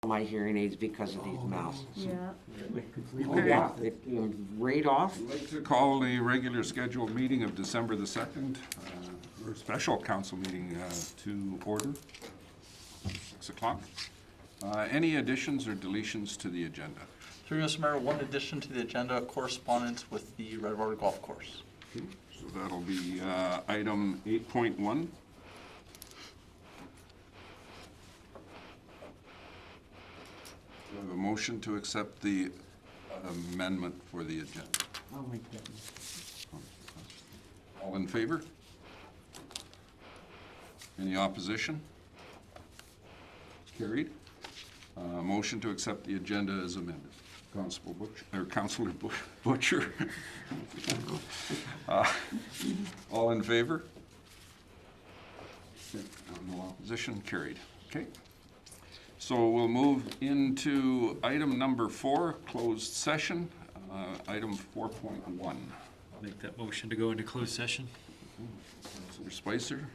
my hearing aids because of these masks. Yeah. Oh, yeah, it right off. I'd like to call the regular scheduled meeting of December the 2nd, or special council meeting to order, 6 o'clock. Any additions or deletions to the agenda? Through Mr. Mayor, one addition to the agenda, correspondence with the Redwater Golf Course. Okay, so that'll be item 8.1. Do I have a motion to accept the amendment for the agenda? I'll make that. All in favor? Any opposition? Carried. Motion to accept the agenda as amended. Constable Butcher, or Councilor Butcher. All in favor? No opposition, carried. Okay. So we'll move into item number 4, closed session, item 4.1. Make that motion to go into closed session. Councilor Spicer.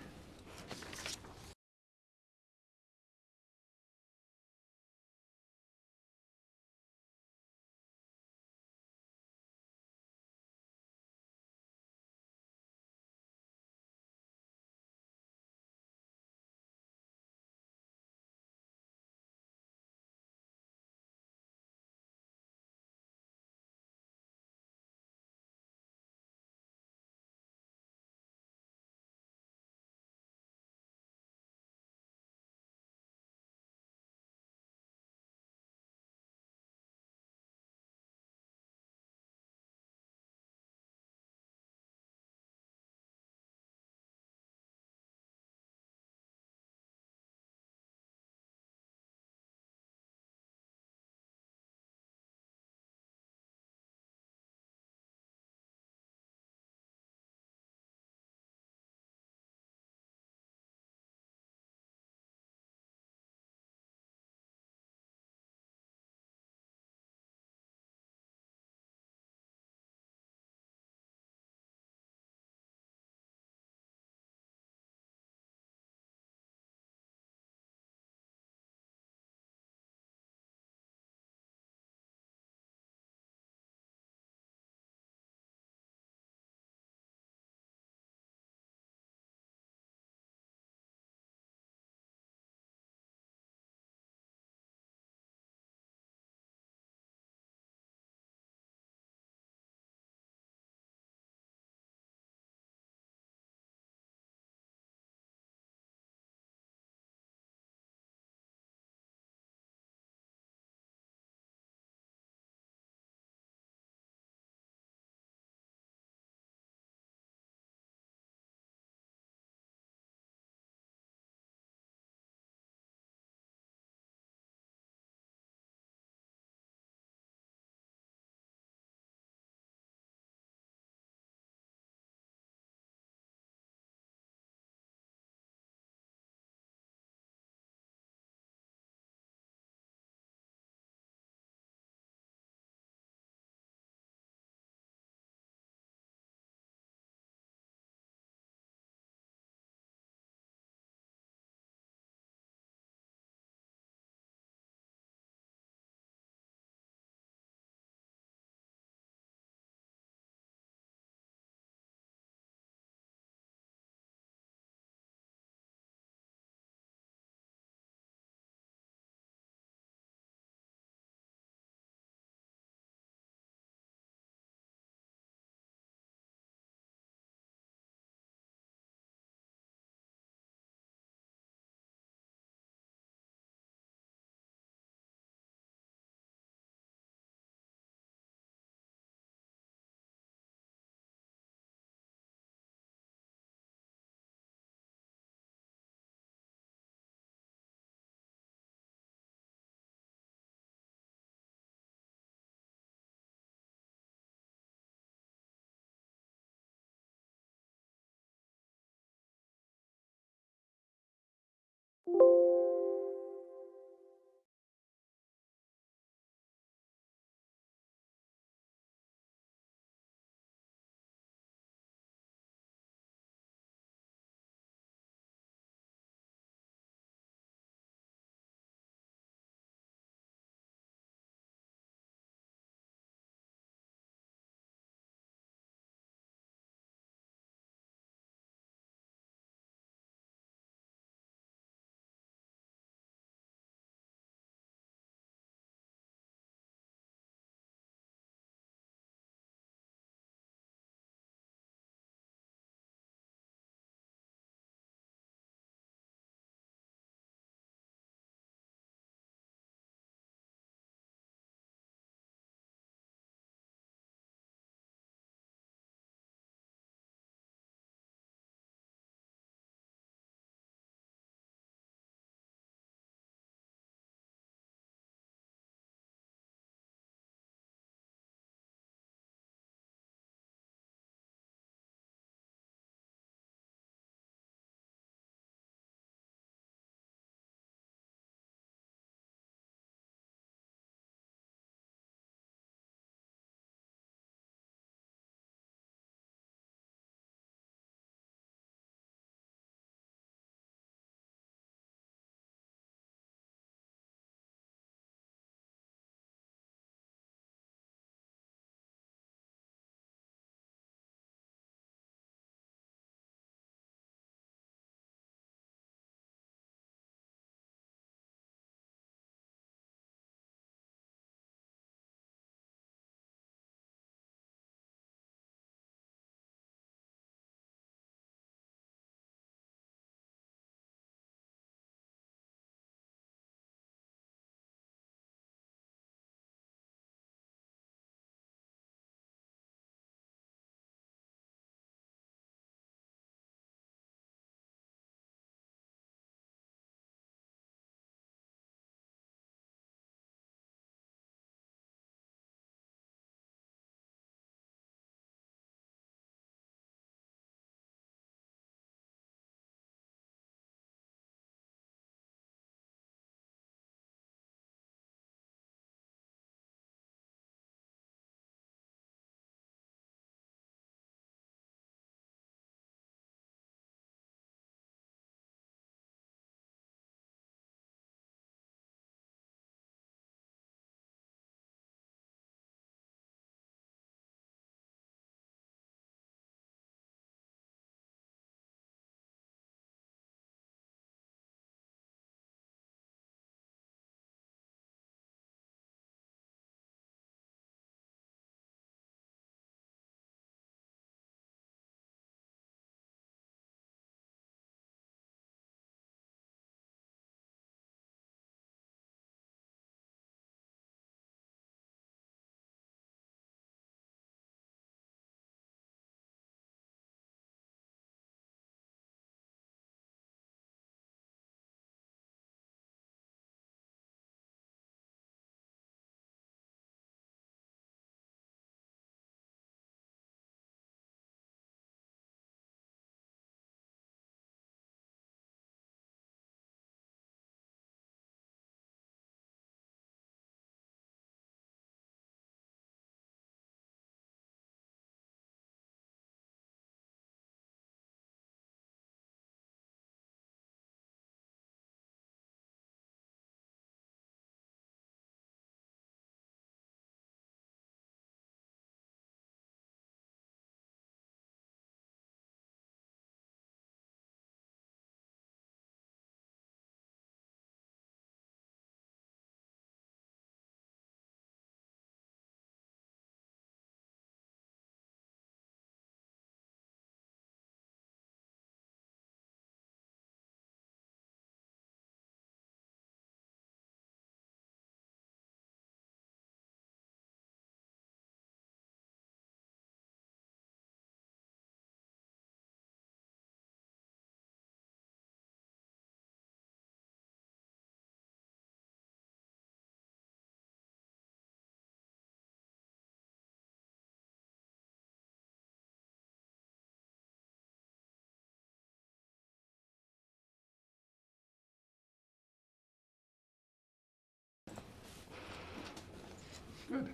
Good.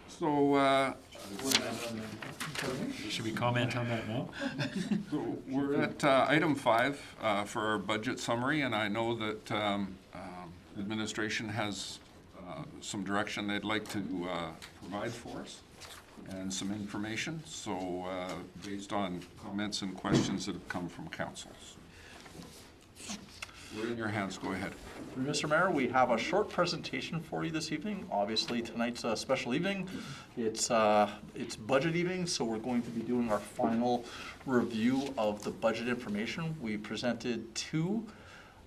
So, Should we comment on that now? so we're at item 5 for our budget summary, and I know that administration has some direction they'd like to provide for us and some information, so based on comments and questions that have come from council. We're in your hands, go ahead. Mr. Mayor, we have a short presentation for you this evening. Obviously, tonight's a special evening. It's budget evening, so we're going to be doing our final review of the budget information. We presented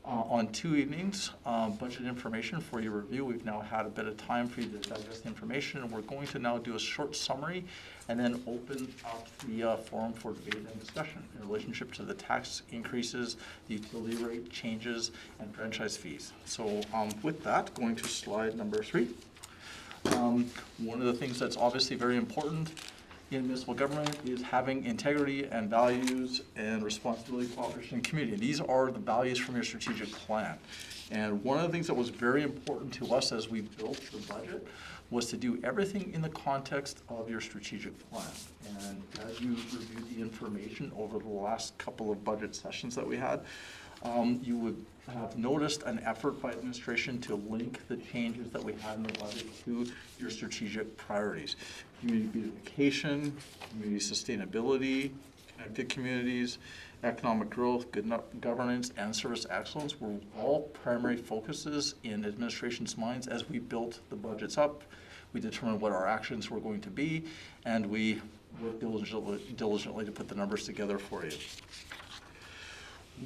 on 2 evenings, budget information for your review. We've now had a bit of time for you to digest the information, and we're going to now do a short summary and then open up the forum for debate and discussion in relationship to the tax increases, the utility rate changes, and franchise fees. So with that, going to slide number 3. One of the things that's obviously very important in municipal government is having integrity and values and responsibility, cooperation, and community. These are the values from your strategic plan. And one of the things that was very important to us as we built the budget was to do everything in the context of your strategic plan. And as you reviewed the information over the last couple of budget sessions that we had, you would have noticed an effort by administration to link the changes that we had in the budget to your strategic priorities. Community beautification, community sustainability, connected communities, economic growth, good governance, and service excellence were all primary focuses in administration's minds as we built the budgets up. We determined what our actions were going to be, and we worked diligently to put the numbers together for you.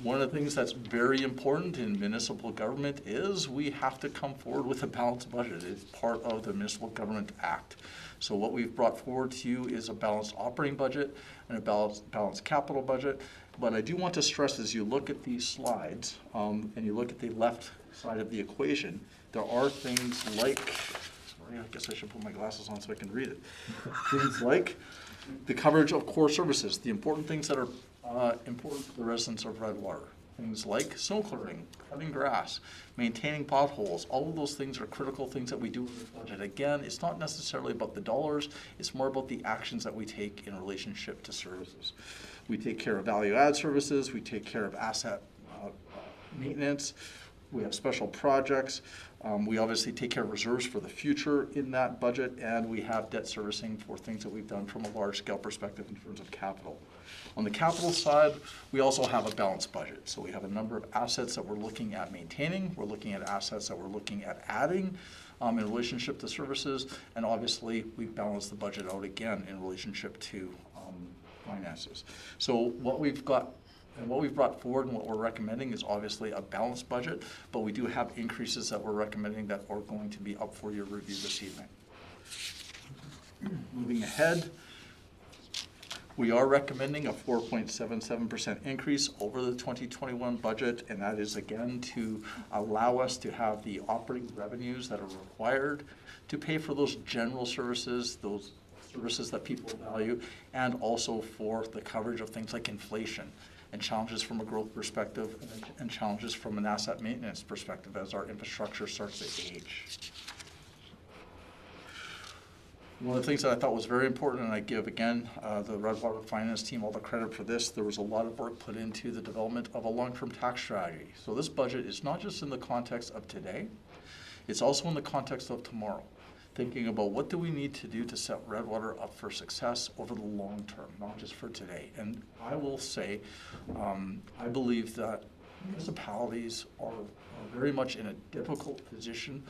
One of the things that's very important in municipal government is we have to come forward with a balanced budget. It's part of the Municipal Government Act. So what we've brought forward to you is a balanced operating budget and a balanced capital budget. But I do want to stress as you look at these slides and you look at the left side of the equation, there are things like, sorry, I guess I should put my glasses on so I can read it. Things like the coverage of core services, the important things that are important to the residents of Redwater. Things like snow clearing, cutting grass, maintaining potholes. All of those things are critical things that we do in the budget. Again, it's not necessarily about the dollars, it's more about the actions that we take in relationship to services. We take care of value-add services, we take care of asset maintenance, we have special projects, we obviously take care of reserves for the future in that budget, and we have debt servicing for things that we've done from a large-scale perspective in terms of capital. On the capital side, we also have a balanced budget. So we have a number of assets that we're looking at maintaining. We're looking at assets that we're looking at adding in relationship to services. And obviously, we've balanced the budget out again in relationship to finances. So what we've got and what we've brought forward and what we're recommending is obviously a balanced budget, but we do have increases that we're recommending that are going to be up for your review this evening. Moving ahead, we are recommending a 4.77% increase over the 2021 budget, and that is again to allow us to have the operating revenues that are required to pay for those general services, those services that people value, and also for the coverage of things like inflation and challenges from a growth perspective and challenges from an asset maintenance perspective as our infrastructure starts to age. One of the things that I thought was very important, and I give, again, the Redwater Finance team all the credit for this, there was a lot of work put into the development of a long-term tax strategy. So this budget is not just in the context of today, it's also in the context of tomorrow. Thinking about what do we need to do to set Redwater up for success over the long term, not just for today. And I will say, I believe that municipalities are very much in a difficult position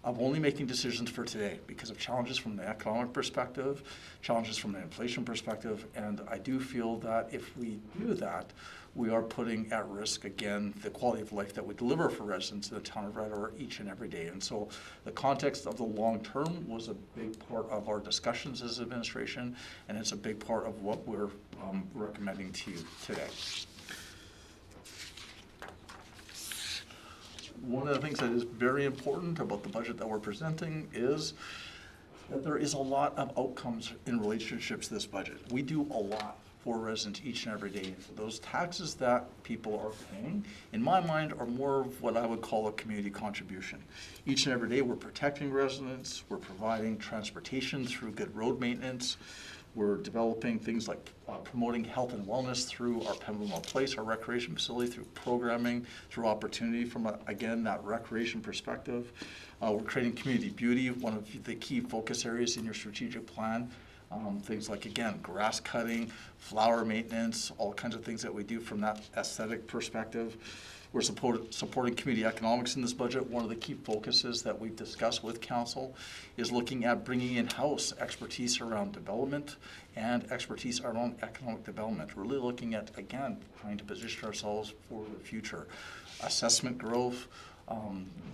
of only making decisions for today because of challenges from the economic perspective, challenges from the inflation perspective, and I do feel that if we do that, we are putting at risk, again, the quality of life that we deliver for residents in the town of Redwater each and every day. And so the context of the long term was a big part of our discussions as administration, and it's a big part of what we're recommending to you today. One of the things that is very important about the budget that we're presenting is that there is a lot of outcomes in relationships to this budget. We do a lot for residents each and every day. Those taxes that people are paying, in my mind, are more of what I would call a community contribution. Each and every day, we're protecting residents, we're providing transportation through good road maintenance, we're developing things like promoting health and wellness through our Pembroke Place, our recreation facility, through programming, through opportunity from, again, that recreation perspective. We're creating community beauty, one of the key focus areas in your strategic plan. Things like, again, grass cutting, flower maintenance, all kinds of things that we do from that aesthetic perspective. We're supporting community economics in this budget. One of the key focuses that we've discussed with council is looking at bringing in-house expertise around development and expertise around economic development. Really looking at, again, trying to position ourselves for the future. Assessment growth,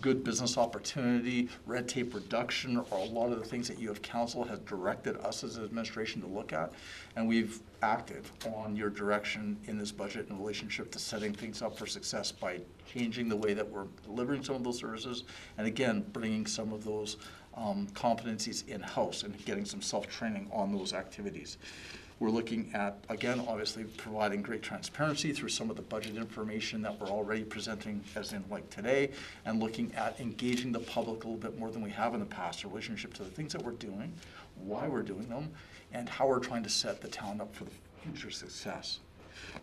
good business opportunity, red tape reduction are a lot of the things that you have council has directed us as an administration to look at. And we've acted on your direction in this budget in relationship to setting things up for success by changing the way that we're delivering some of those services. And again, bringing some of those competencies in-house and getting some self-training on those activities. We're looking at, again, obviously providing great transparency through some of the budget information that we're already presenting, as in like today, and looking at engaging the public a little bit more than we have in the past in relationship to the things that we're doing, why we're doing them, and how we're trying to set the town up for the future success.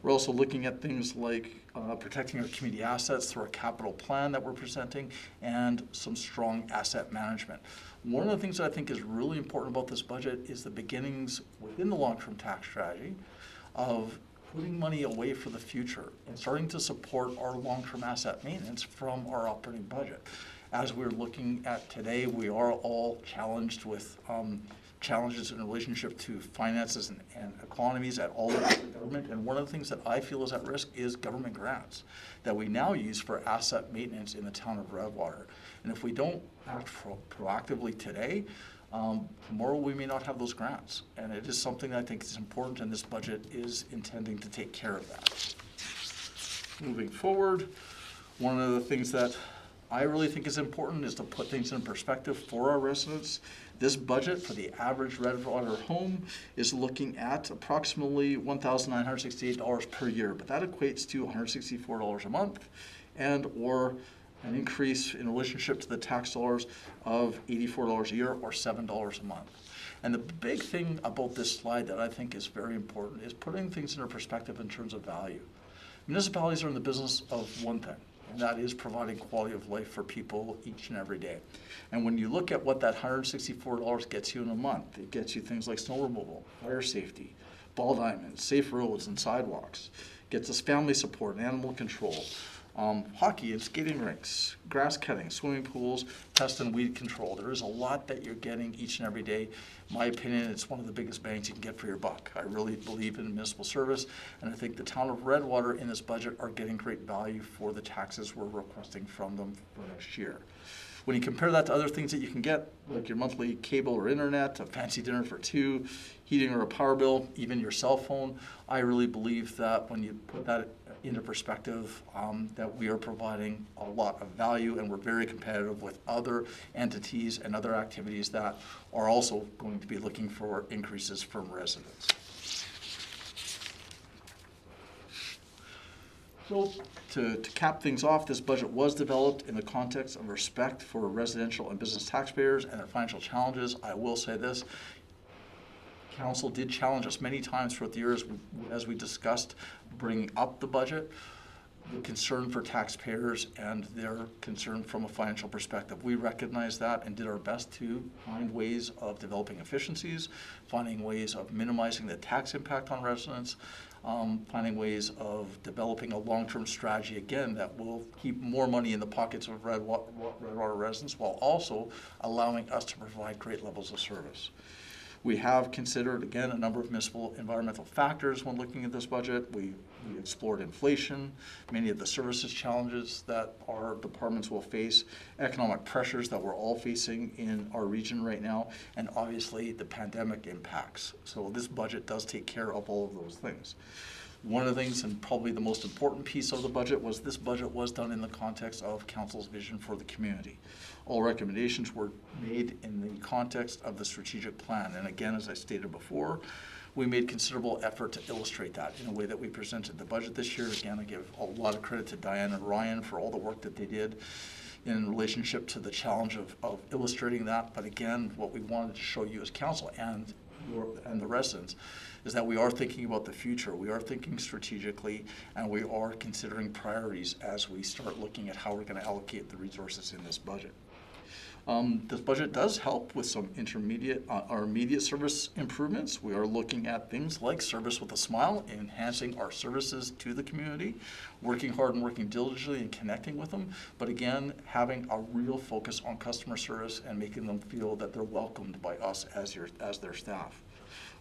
We're also looking at things like protecting our community assets through our capital plan that we're presenting and some strong asset management. One of the things that I think is really important about this budget is the beginnings within the long-term tax strategy of putting money away for the future and starting to support our long-term asset maintenance from our operating budget. As we're looking at today, we are all challenged with challenges in relationship to finances and economies at all levels of government. And one of the things that I feel is at risk is government grants that we now use for asset maintenance in the town of Redwater. And if we don't act proactively today, tomorrow we may not have those grants. And it is something that I think is important, and this budget is intending to take care of that. Moving forward, one of the things that I really think is important is to put things in perspective for our residents. This budget for the average Redwater home is looking at approximately $1,968 per year, but that equates to $164 a month and or an increase in relationship to the tax dollars of $84 a year or $7 a month. And the big thing about this slide that I think is very important is putting things into perspective in terms of value. Municipalities are in the business of one thing, and that is providing quality of life for people each and every day. And when you look at what that $164 gets you in a month, it gets you things like snow removal, fire safety, ball diamonds, safe roads and sidewalks, gets us family support and animal control, hockey and skating rinks, grass cutting, swimming pools, pest and weed control. There is a lot that you're getting each and every day. In my opinion, it's one of the biggest bangs you can get for your buck. I really believe in municipal service, and I think the town of Redwater in this budget are getting great value for the taxes we're requesting from them for next year. When you compare that to other things that you can get, like your monthly cable or internet, a fancy dinner for two, heating or a power bill, even your cell phone, I really believe that when you put that into perspective, that we are providing a lot of value, and we're very competitive with other entities and other activities that are also going to be looking for increases from residents. So to cap things off, this budget was developed in the context of respect for residential and business taxpayers and their financial challenges. I will say this, Council did challenge us many times throughout the years as we discussed bringing up the budget, the concern for taxpayers and their concern from a financial perspective. We recognized that and did our best to find ways of developing efficiencies, finding ways of minimizing the tax impact on residents, finding ways of developing a long-term strategy, again, that will keep more money in the pockets of Redwater residents while also allowing us to provide great levels of service. We have considered, again, a number of municipal environmental factors when looking at this budget. We explored inflation, many of the services challenges that our departments will face, economic pressures that we're all facing in our region right now, and obviously the pandemic impacts. So this budget does take care of all of those things. One of the things, and probably the most important piece of the budget, was this budget was done in the context of Council's vision for the community. All recommendations were made in the context of the strategic plan. And again, as I stated before, we made considerable effort to illustrate that in a way that we presented the budget this year. Again, I give a lot of credit to Diane and Ryan for all the work that they did in relationship to the challenge of illustrating that. But again, what we wanted to show you as council and the residents is that we are thinking about the future. We are thinking strategically, and we are considering priorities as we start looking at how we're going to allocate the resources in this budget. This budget does help with some intermediate or immediate service improvements. We are looking at things like Service with a Smile, enhancing our services to the community, working hard and working diligently and connecting with them, but again, having a real focus on customer service and making them feel that they're welcomed by us as their staff.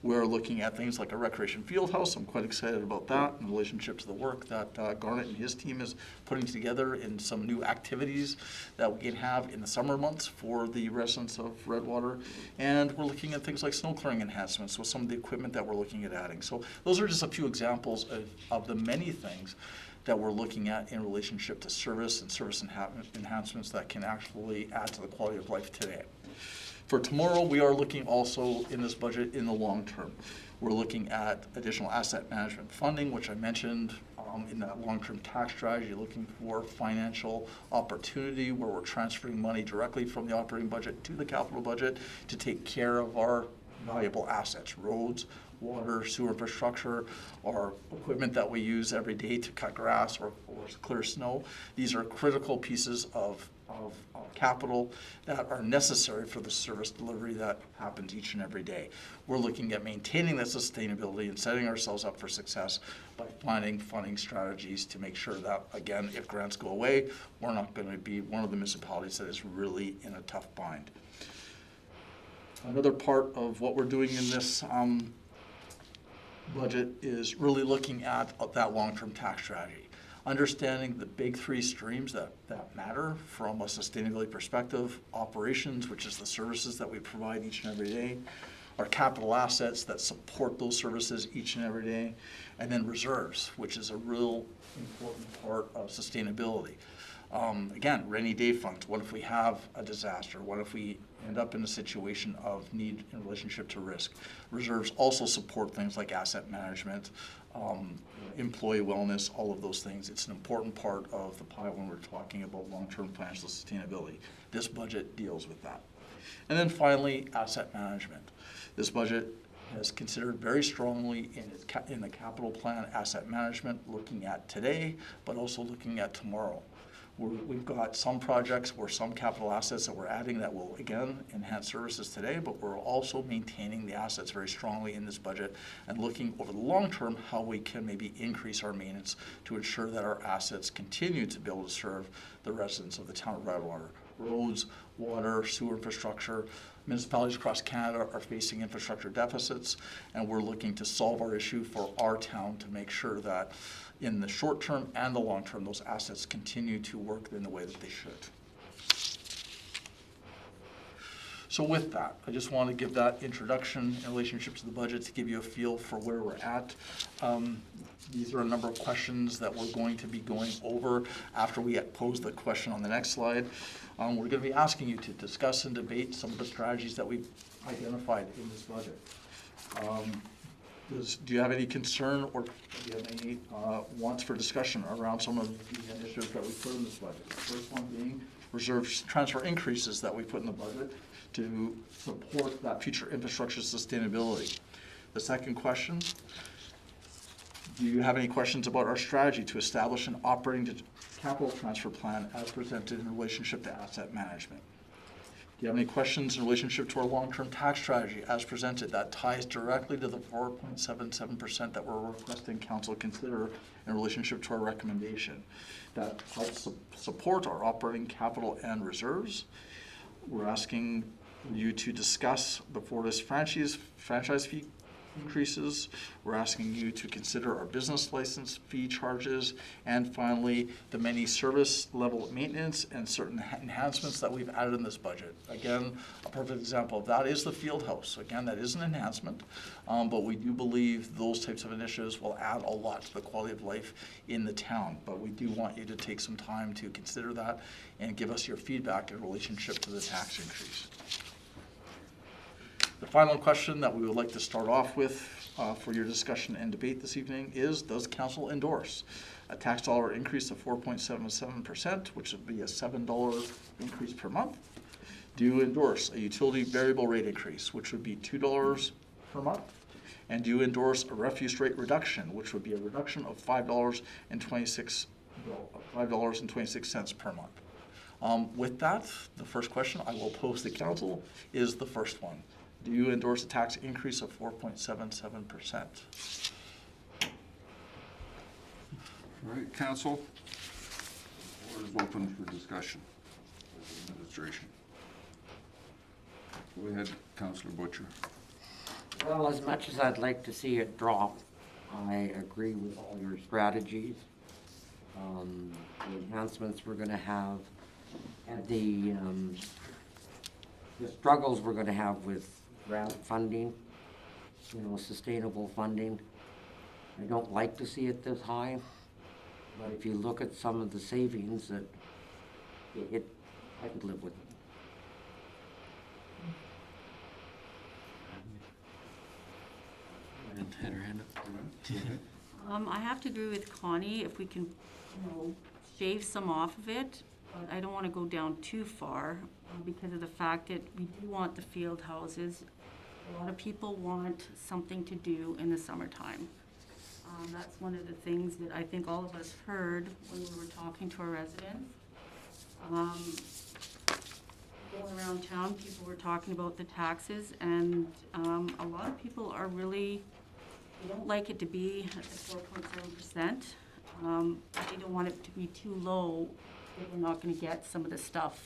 We're looking at things like a recreation field house. I'm quite excited about that in relationship to the work that Garnet and his team is putting together in some new activities that we can have in the summer months for the residents of Redwater. And we're looking at things like snow clearing enhancements with some of the equipment that we're looking at adding. So those are just a few examples of the many things that we're looking at in relationship to service and service enhancements that can actually add to the quality of life today. For tomorrow, we are looking also in this budget in the long term. We're looking at additional asset management funding, which I mentioned in that long-term tax strategy, looking for financial opportunity where we're transferring money directly from the operating budget to the capital budget to take care of our valuable assets, roads, water, sewer infrastructure, or equipment that we use every day to cut grass or clear snow. These are critical pieces of capital that are necessary for the service delivery that happens each and every day. We're looking at maintaining that sustainability and setting ourselves up for success by finding funding strategies to make sure that, again, if grants go away, we're not going to be one of the municipalities that is really in a tough bind. Another part of what we're doing in this budget is really looking at that long-term tax strategy. Understanding the big three streams that matter from a sustainability perspective: operations, which is the services that we provide each and every day, our capital assets that support those services each and every day, and then reserves, which is a real important part of sustainability. Again, rainy day funds. What if we have a disaster? What if we end up in a situation of need in relationship to risk? Reserves also support things like asset management, employee wellness, all of those things. It's an important part of the pie when we're talking about long-term financial sustainability. This budget deals with that. And then finally, asset management. This budget has considered very strongly in the capital plan asset management, looking at today, but also looking at tomorrow. We've got some projects where some capital assets that we're adding that will, again, enhance services today, but we're also maintaining the assets very strongly in this budget and looking over the long term how we can maybe increase our maintenance to ensure that our assets continue to be able to serve the residents of the town of Redwater. Roads, water, sewer infrastructure. Municipalities across Canada are facing infrastructure deficits, and we're looking to solve our issue for our town to make sure that in the short term and the long term, those assets continue to work in the way that they should. So with that, I just want to give that introduction in relationship to the budget to give you a feel for where we're at. These are a number of questions that we're going to be going over after we pose the question on the next slide. We're going to be asking you to discuss and debate some of the strategies that we've identified in this budget. Do you have any concern or do you have any wants for discussion around some of the initiatives that we put in this budget? The first one being reserve transfer increases that we put in the budget to support that future infrastructure sustainability. The second question, do you have any questions about our strategy to establish an operating capital transfer plan as presented in relationship to asset management? Do you have any questions in relationship to our long-term tax strategy as presented that ties directly to the 4.77% that we're requesting council consider in relationship to our recommendation that helps support our operating capital and reserves? We're asking you to discuss before this franchise fee increases. We're asking you to consider our business license fee charges, and finally, the many service level maintenance and certain enhancements that we've added in this budget. Again, a perfect example of that is the field house. Again, that is an enhancement, but we do believe those types of initiatives will add a lot to the quality of life in the town. But we do want you to take some time to consider that and give us your feedback in relationship to the tax increase. The final question that we would like to start off with for your discussion and debate this evening is, does council endorse a tax dollar increase of 4.77%, which would be a $7 increase per month? Do you endorse a utility variable rate increase, which would be $2 per month? And do you endorse a refuse rate reduction, which would be a reduction of $5.26 per month? With that, the first question I will pose to council is the first one. Do you endorse a tax increase of 4.77%? All right, council, the floor is open for discussion with administration. Go ahead, Councillor Butcher. Well, as much as I'd like to see it drop, I agree with all your strategies. The enhancements we're gonna have, and the struggles we're gonna have with grant funding, sustainable funding. I don't like to see it this high, but if you look at some of the savings, I could live with it. Had her hand up. I have to agree with Connie, if we can, shave some off of it, but I don't want to go down too far because of the fact that we do want the field houses. A lot of people want something to do in the summertime. That's one of the things that I think all of us heard when we were talking to our residents. Going around town, people were talking about the taxes, and a lot of people are really, they don't like it to be at the 4.7%. They don't want it to be too low, that we're not gonna get some of the stuff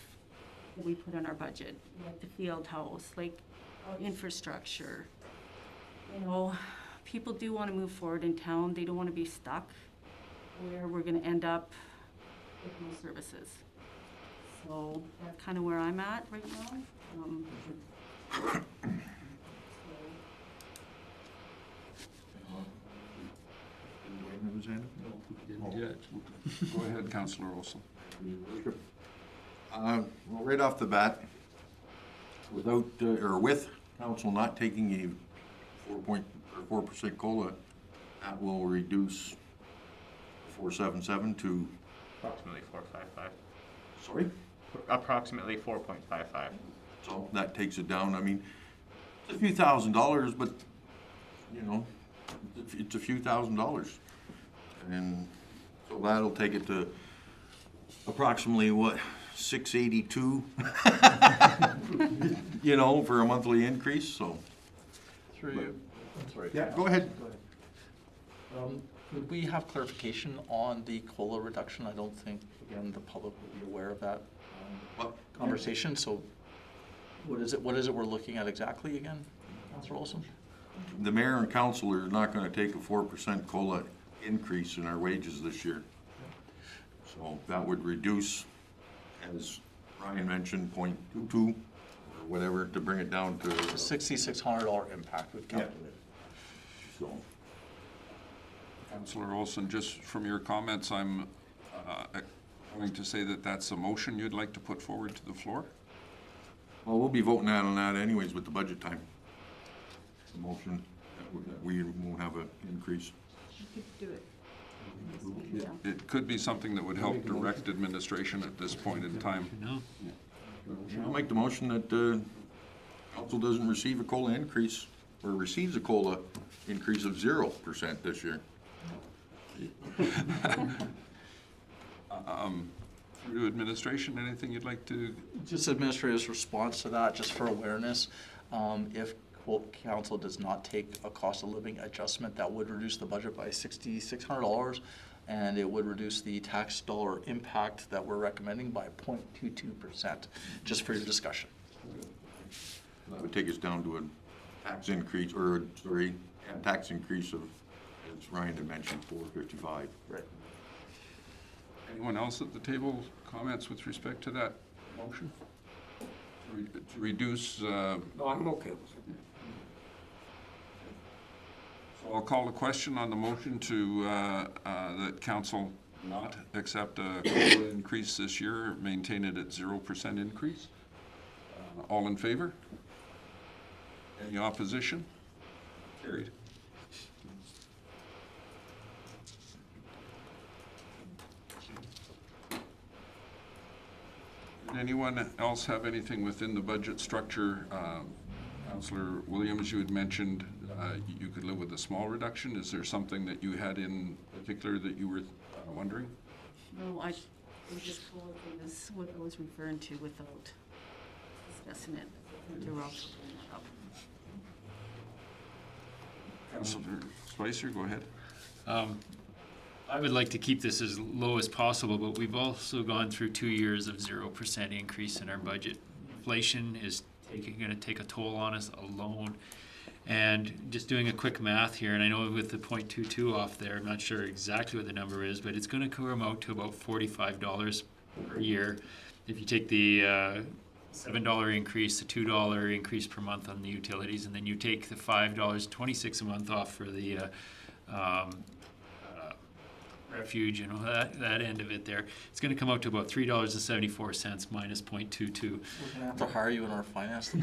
that we put in our budget, like the field house, like our infrastructure. People do wanna move forward in town. They don't wanna be stuck where we're gonna end up with no services. So that's kind of where I'm at right now. Go ahead, Councillor Olson. Well, right off the bat, with council not taking a 4% COLA, that will reduce 477 to, Approximately 4.55. sorry? Approximately 4.55. So that takes it down. I mean, it's a few $1,000s, but, it's a few $1,000s. And so that'll take it to approximately, $682, for a monthly increase, so. Through you. I'm sorry. Yeah, go ahead. Could we have clarification on the COLA reduction? I don't think, again, the public will be aware of that conversation, so what is it we're looking at exactly again, Councilor Olson? The mayor and council are not gonna take a 4% COLA increase in our wages this year. So that would reduce, as Ryan mentioned, 0.22 or whatever, to bring it down to. $6,600 impact we've calculated. So, Councillor Olson, just from your comments, I'm going to say that that's a motion you'd like to put forward to the floor? well, we'll be voting on that anyways with the budget time. The motion, that we won't have an increase. You could do it. It could be something that would help direct administration at this point in time. No? I'll make the motion that council doesn't receive a COLA increase, or receives a COLA increase of 0% this year. Through administration, anything you'd like to? Just administrator's response to that, just for awareness, if council does not take a cost of living adjustment, that would reduce the budget by $6,600, and it would reduce the tax dollar impact that we're recommending by 0.22%, just for your discussion. That would take us down to a tax increase, tax increase of, as Ryan had mentioned, 455. Right. Anyone else at the table, comments with respect to that motion? To reduce, No, I'm okay with it. so I'll call the question on the motion to, that council not accept a COLA increase this year, maintain it at 0% increase. All in favor? Any opposition? Carried. Did anyone else have anything within the budget structure? Councillor Williams, you had mentioned you could live with a small reduction. Is there something that you had in particular that you were wondering? No, I was just told this what I was referring to without discussing it. To Rob to bring that up. Councillor Spicer, go ahead. I would like to keep this as low as possible, but we've also gone through 2 years of 0% increase in our budget. Inflation is going to take a toll on us alone. And just doing a quick math here, and I know with the 0.22 off there, I'm not sure exactly what the number is, but it's going to come out to about $45 per year. If you take the $7 increase, the $2 increase per month on the utilities, and then you take the $5.26 a month off for the refuge, that end of it there, it's going to come out to about $3.74 minus 0.22. We're gonna have to hire you in our finance. So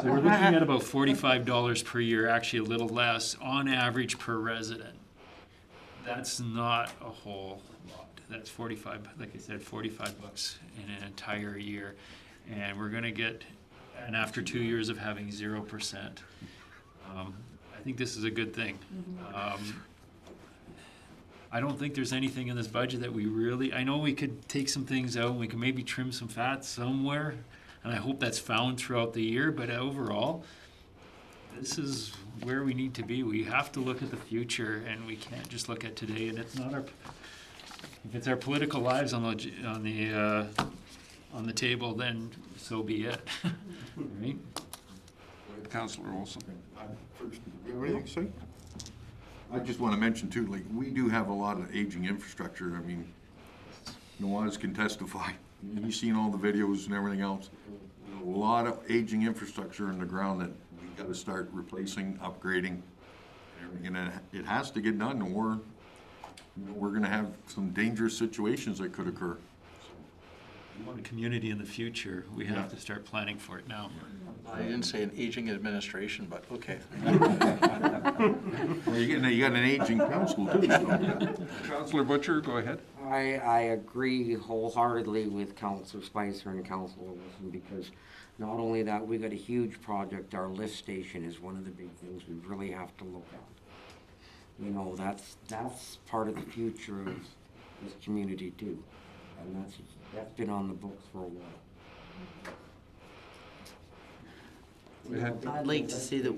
we're looking at about $45 per year, actually a little less on average per resident. That's not a whole lot. That's 45, like I said, $45 in an entire year. And we're gonna get, and after 2 years of having 0%, I think this is a good thing. I don't think there's anything in this budget that we really, I know we could take some things out, and we can maybe trim some fat somewhere, and I hope that's found throughout the year, but overall, this is where we need to be. We have to look at the future, and we can't just look at today, and it's not our, if it's our political lives on the table, then so be it, right? Councillor Olson. First, you have anything to say? I just want to mention too, like, we do have a lot of aging infrastructure. I mean, Nawaz can testify. He's seen all the videos and everything else. A lot of aging infrastructure in the ground that we got to start replacing, upgrading, and it has to get done, or we're going to have some dangerous situations that could occur. We want a community in the future. We have to start planning for it now. I didn't say an aging administration, but okay. Well, you got an aging council too. So. Councillor Butcher, go ahead. I agree wholeheartedly with Councillor Spicer and Councillor Wilson, because not only that, we got a huge project. Our lift station is one of the big things we really have to look at. You know, that's part of the future of this community too. And that's been on the books for a while. Go ahead. I'd like to say that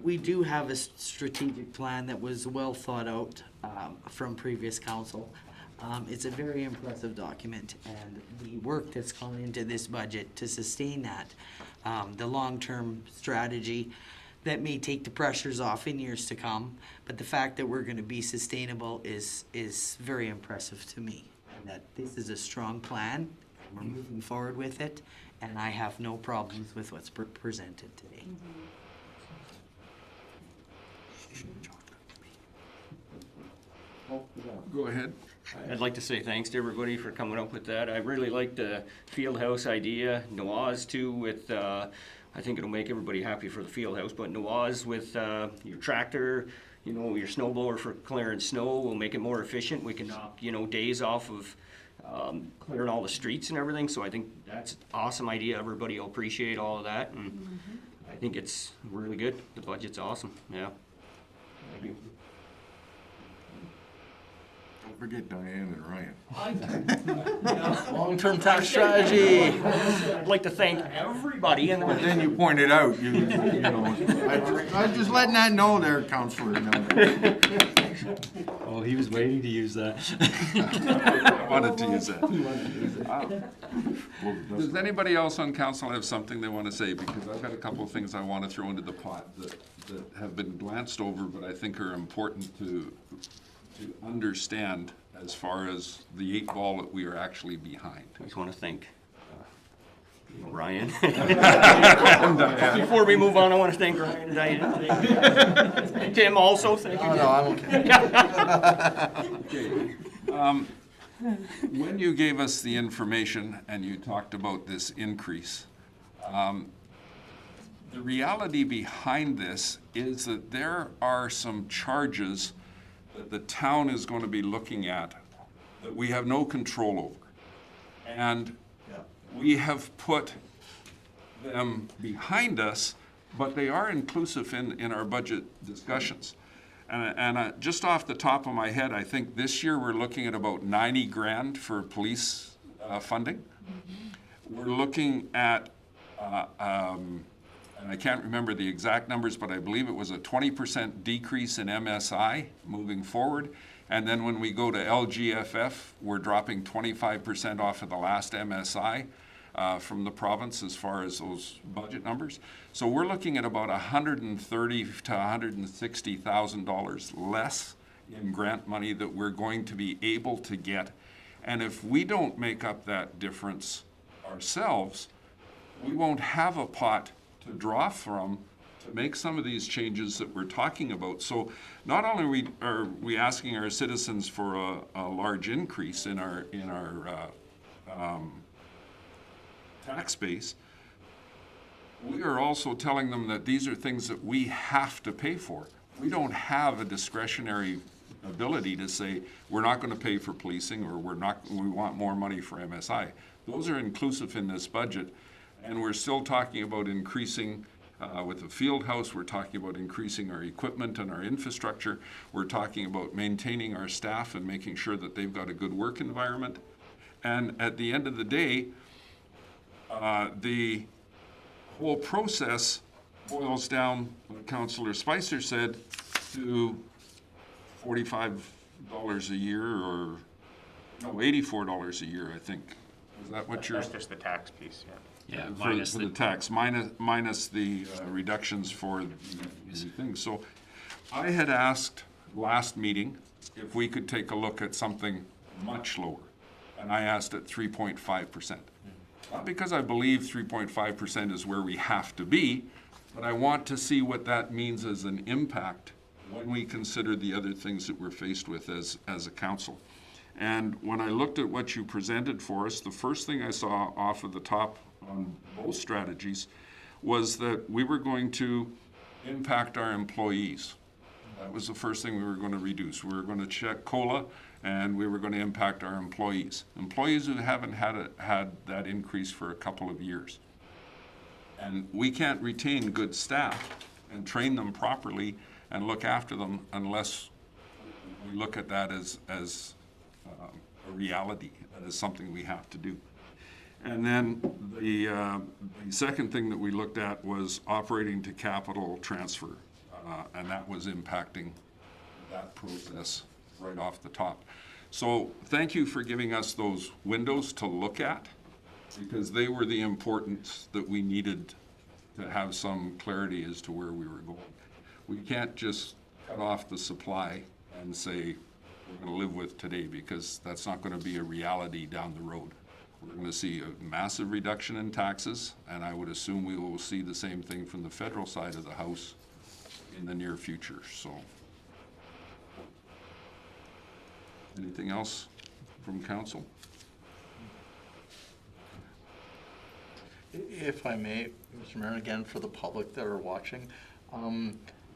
we do have a strategic plan that was well thought out from previous council. It's a very impressive document, and the work that's gone into this budget to sustain that, the long-term strategy that may take the pressures off in years to come, but the fact that we're going to be sustainable is very impressive to me. And that this is a strong plan, we're moving forward with it, and I have no problems with what's presented today. Go ahead. I'd like to say thanks to everybody for coming up with that. I really like the field house idea. Nawaz too with, I think it'll make everybody happy for the field house, but Nawaz with your tractor, you know, your snow blower for clearing snow will make it more efficient. We can knock, you know, days off of clearing all the streets and everything. So I think that's an awesome idea. Everybody will appreciate all of that. And I think it's really good. The budget's awesome. Yeah. Thank you. Don't forget Diane and Ryan. Long-term tax strategy. I'd like to thank everybody. And But then you pointed out, you know, I was just letting that know there, Councillor. Oh, he was waiting to use that. I wanted to use that. Does anybody else on council have something they want to say? Because I've got a couple of things I want to throw into the pot that have been glanced over, but I think are important to understand as far as the 8 ball that we are actually behind. I just want to thank Ryan. Before we move on, I want to thank Ryan and Diane. Tim also, thank you. Oh, no, I'm okay. Okay. When you gave us the information and you talked about this increase, the reality behind this is that there are some charges that the town is going to be looking at that we have no control over. And Yeah. we have put them behind us, but they are inclusive in our budget discussions. And just off the top of my head, I think this year we're looking at about 90 grand for police funding. We're looking at, and I can't remember the exact numbers, but I believe it was a 20% decrease in MSI moving forward. And then when we go to LGFF, we're dropping 25% off of the last MSI from the province as far as those budget numbers. So we're looking at about $130,000 to $160,000 less in grant money that we're going to be able to get. And if we don't make up that difference ourselves, we won't have a pot to draw from to make some of these changes that we're talking about. So not only are we asking our citizens for a large increase in our tax base, we are also telling them that these are things that we have to pay for. We don't have a discretionary ability to say, we're not going to pay for policing, or we want more money for MSI. Those are inclusive in this budget, and we're still talking about increasing with the field house. We're talking about increasing our equipment and our infrastructure. We're talking about maintaining our staff and making sure that they've got a good work environment. And at the end of the day, the whole process boils down, like Councillor Spicer said, to $45 a year, or no, $84 a year, I think. Is that what you're? That's just the tax piece, yeah. Yeah, For minus the tax, minus the reductions for the thing. So I had asked last meeting if we could take a look at something much lower, and I asked at 3.5%. Not because I believe 3.5% is where we have to be, but I want to see what that means as an impact when we consider the other things that we're faced with as a council. And when I looked at what you presented for us, the first thing I saw off of the top on both strategies was that we were going to impact our employees. That was the first thing we were going to reduce. We were going to check COLA, and we were going to impact our employees. Employees who haven't had that increase for a couple of years. And we can't retain good staff and train them properly and look after them unless we look at that as a reality, as something we have to do. And then the second thing that we looked at was operating to capital transfer, and that was impacting that process right off the top. So thank you for giving us those windows to look at, because they were the importance that we needed to have some clarity as to where we were going. We can't just cut off the supply and say we're going to live with today, because that's not going to be a reality down the road. We're going to see a massive reduction in taxes, and I would assume we will see the same thing from the federal side of the house in the near future. So, anything else from council? If I may, Mr. Mayor, again, for the public that are watching,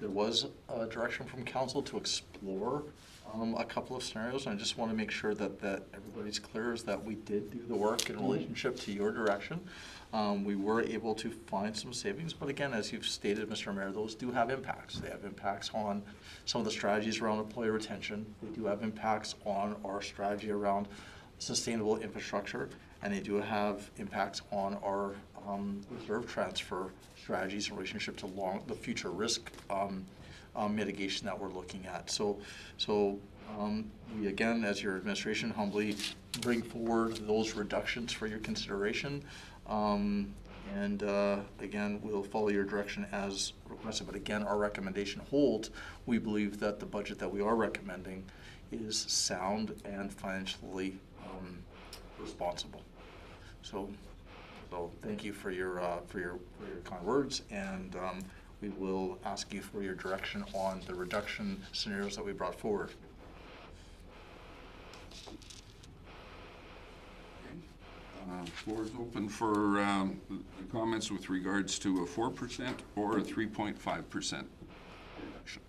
there was a direction from council to explore a couple of scenarios, and I just want to make sure that everybody's clear is that we did do the work in relationship to your direction. We were able to find some savings, but again, as you've stated, Mr. Mayor, those do have impacts. They have impacts on some of the strategies around employee retention. They do have impacts on our strategy around sustainable infrastructure, and they do have impacts on our reserve transfer strategies in relationship to the future risk mitigation that we're looking at. So we, again, as your administration, humbly bring forward those reductions for your consideration. And again, we'll follow your direction as requested. But again, our recommendation holds. We believe that the budget that we are recommending is sound and financially responsible. So thank you for your kind words, and we will ask you for your direction on the reduction scenarios that we brought forward. Floor is open for comments with regards to a 4% or a 3.5% reduction.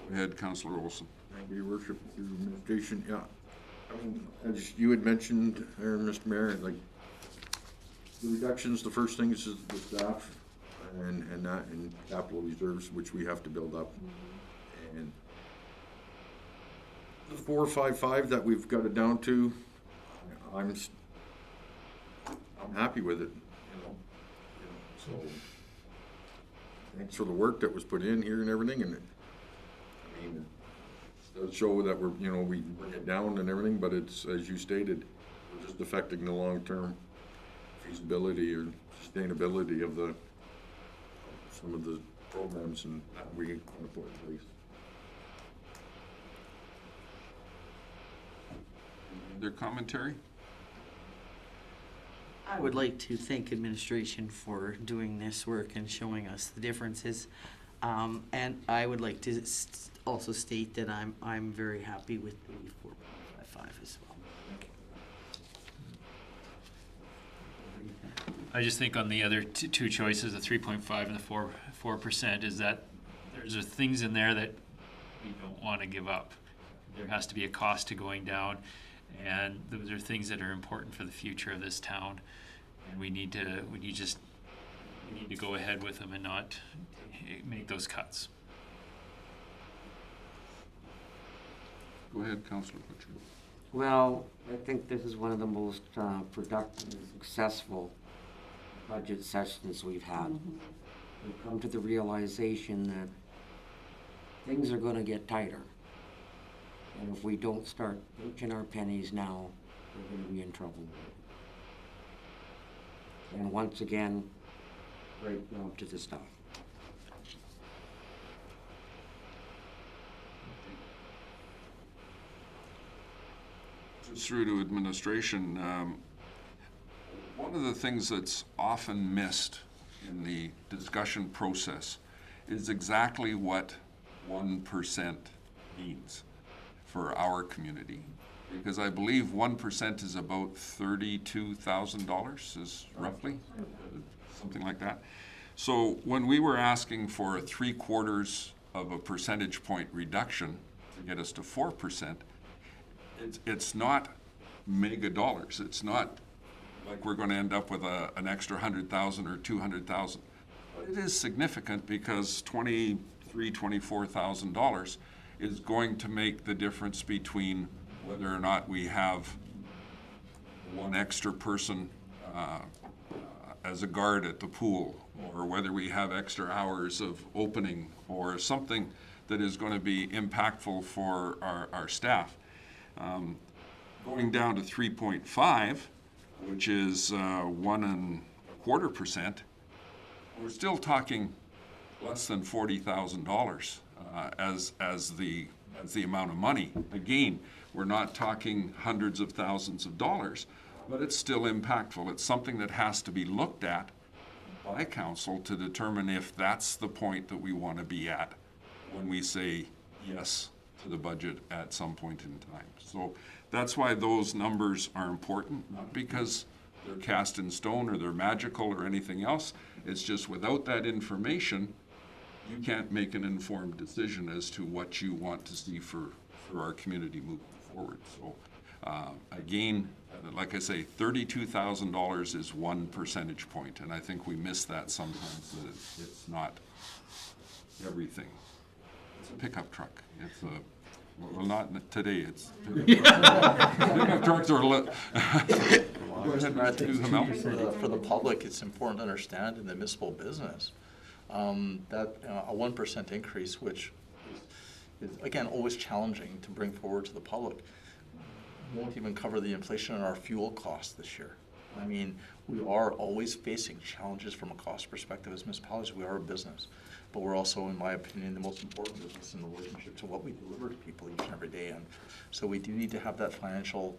Go ahead, Councillor Olson. Thank you, Your Worship, through administration, yeah. I mean, as you had mentioned, there, Mr. Mayor, like, the reductions, the first thing is the staff and that, and capital reserves, which we have to build up. And the 455 that we've got it down to, I'm happy with it, you know. So, thanks for the work that was put in here and everything, and I mean, it does show that we're, you know, we bring it down and everything, but it's, as you stated, we're just affecting the long-term feasibility or sustainability of some of the programs and that we want to put in place. Their commentary? I would like to thank administration for doing this work and showing us the differences. And I would like to also state that I'm very happy with the 4.55 as well. I just think on the other two choices, the 3.5 and the 4%, is that there's things in there that we don't want to give up. There has to be a cost to going down, and those are things that are important for the future of this town. And we need to go ahead with them and not make those cuts. Go ahead, Councillor Butcher. Well, I think this is one of the most productive and successful budget sessions we've had. We've come to the realization that things are gonna get tighter. And if we don't start pinching our pennies now, we're gonna be in trouble. And once again, great job to the staff. Through to administration, one of the things that's often missed in the discussion process is exactly what 1% means for our community. Because I believe 1% is about $32,000, is roughly, something like that. So when we were asking for a 3/4 of a percentage point reduction to get us to 4%, it's not mega dollars. It's not like we're going to end up with an extra 100,000 or 200,000. But it is significant because $24,000 is going to make the difference between whether or not we have one extra person as a guard at the pool, or whether we have extra hours of opening, or something that is going to be impactful for our staff. Going down to 3.5, which is 1.25%, we're still talking less than $40,000 as the amount of money. Again, we're not talking hundreds of thousands of dollars, but it's still impactful. It's something that has to be looked at by council to determine if that's the point that we want to be at when we say yes to the budget at some point in time. So that's why those numbers are important, not because they're cast in stone or they're magical or anything else. It's just without that information, you can't make an informed decision as to what you want to see for our community moving forward. So again, like I say, $32,000 is 1 percentage point, and I think we miss that sometimes, that it's not everything. It's a pickup truck. It's a, well, not today, it's pickup trucks are lit. I think for the public, it's important to understand in the municipal business that a 1% increase, which is again always challenging to bring forward to the public, won't even cover the inflation in our fuel costs this year. I mean, we are always facing challenges from a cost perspective as municipalities. We are a business, but we're also, in my opinion, the most important business in the relationship to what we deliver to people each and every day. And so we do need to have that financial,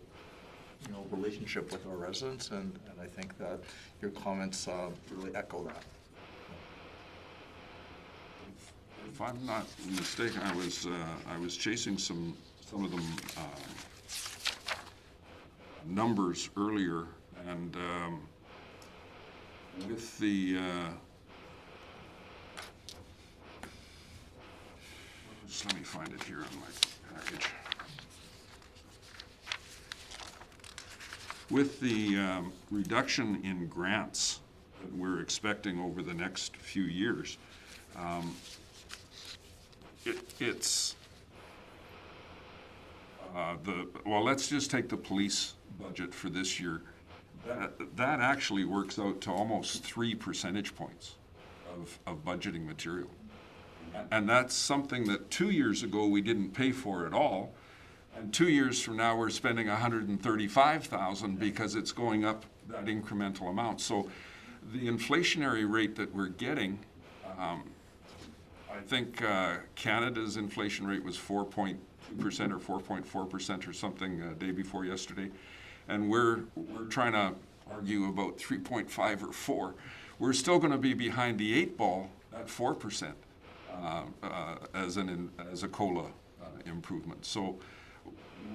relationship with our residents, and I think that your comments really echo that. If I'm not mistaken, I was chasing some of them numbers earlier, and with the let me find it here on my package. With the reduction in grants that we're expecting over the next few years, it's well, let's just take the police budget for this year. That actually works out to almost 3 percentage points of budgeting material. And that's something that 2 years ago we didn't pay for at all. And 2 years from now, we're spending $135,000 because it's going up that incremental amount. So the inflationary rate that we're getting, I think Canada's inflation rate was 4.2% or 4.4% or something day before yesterday. And we're trying to argue about 3.5 or 4. We're still going to be behind the 8 ball at 4% as a COLA improvement. So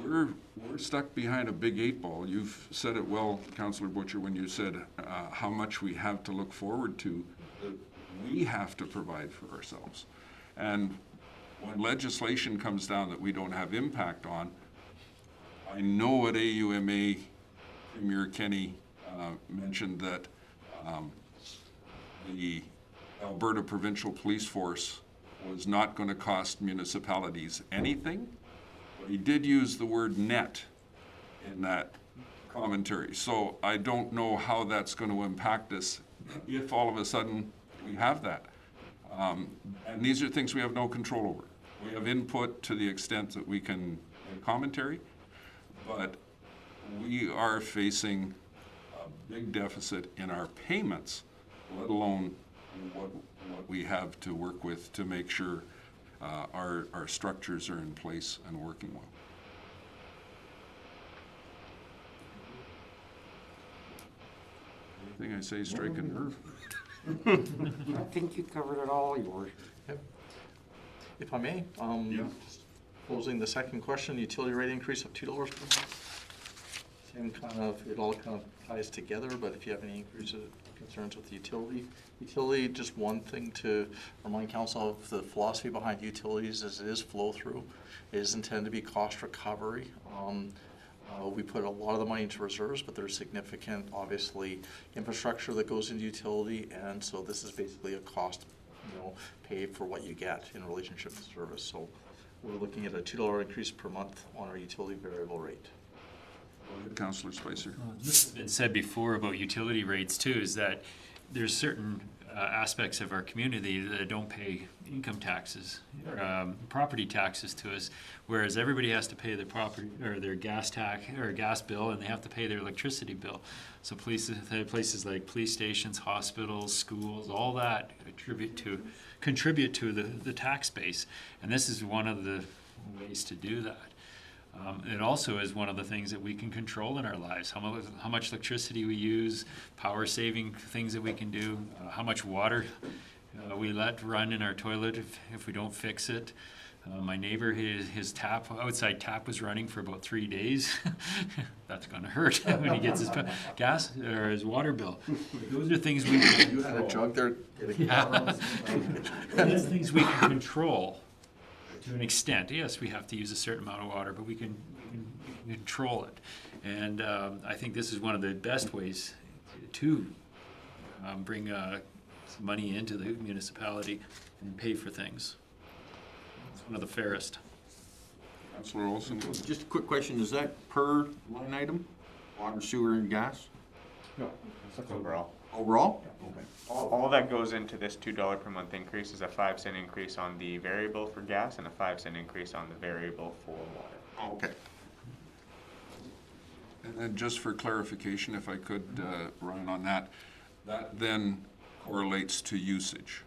we're stuck behind a big 8 ball. You've said it well, Councillor Butcher, when you said how much we have to look forward to, that we have to provide for ourselves. And when legislation comes down that we don't have impact on, I know at AUMA, Premier Kenny mentioned that the Alberta Provincial Police Force was not going to cost municipalities anything. But he did use the word net in that commentary. So I don't know how that's going to impact us if all of a sudden we have that. And these are things we have no control over. We have input to the extent that we can make commentary, but we are facing a big deficit in our payments, let alone what we have to work with to make sure our structures are in place and working well. Anything I say strike a nerve? I think you covered it all, yours. If I may, posing the second question, utility rate increase of $2 per month. Same kind of, it all kind of ties together, but if you have any concerns with the utility, just one thing to remind council of the philosophy behind utilities is it is flow through. It is intended to be cost recovery. We put a lot of the money into reserves, but there's significant, obviously, infrastructure that goes into utility, and so this is basically a cost, pay for what you get in relationship to service. So we're looking at a $2 increase per month on our utility variable rate. Councillor Spicer. This has been said before about utility rates too, is that there's certain aspects of our community that don't pay income taxes, property taxes to us, whereas everybody has to pay their property or their gas tax or gas bill, and they have to pay their electricity bill. So places like police stations, hospitals, schools, all that contribute to the tax base, and this is one of the ways to do that. It also is one of the things that we can control in our lives, how much electricity we use, power saving things that we can do, how much water we let run in our toilet if we don't fix it. My neighbor, his outside tap was running for about 3 days. That's going to hurt when he gets his gas or his water bill. Those are things we can control. You had a jug there. Those are things we can control. To an extent, yes, we have to use a certain amount of water, but we can control it. And I think this is one of the best ways to bring some money into the municipality and pay for things. It's one of the fairest. Councillor Olson. Just a quick question, is that per line item? Water, sewer, and gas? No, it's overall. Overall? Okay. All that goes into this $2 per month increase is a 5-cent increase on the variable for gas and a 5-cent increase on the variable for water. Okay. And then just for clarification, if I could, Ryan, on that then correlates to usage.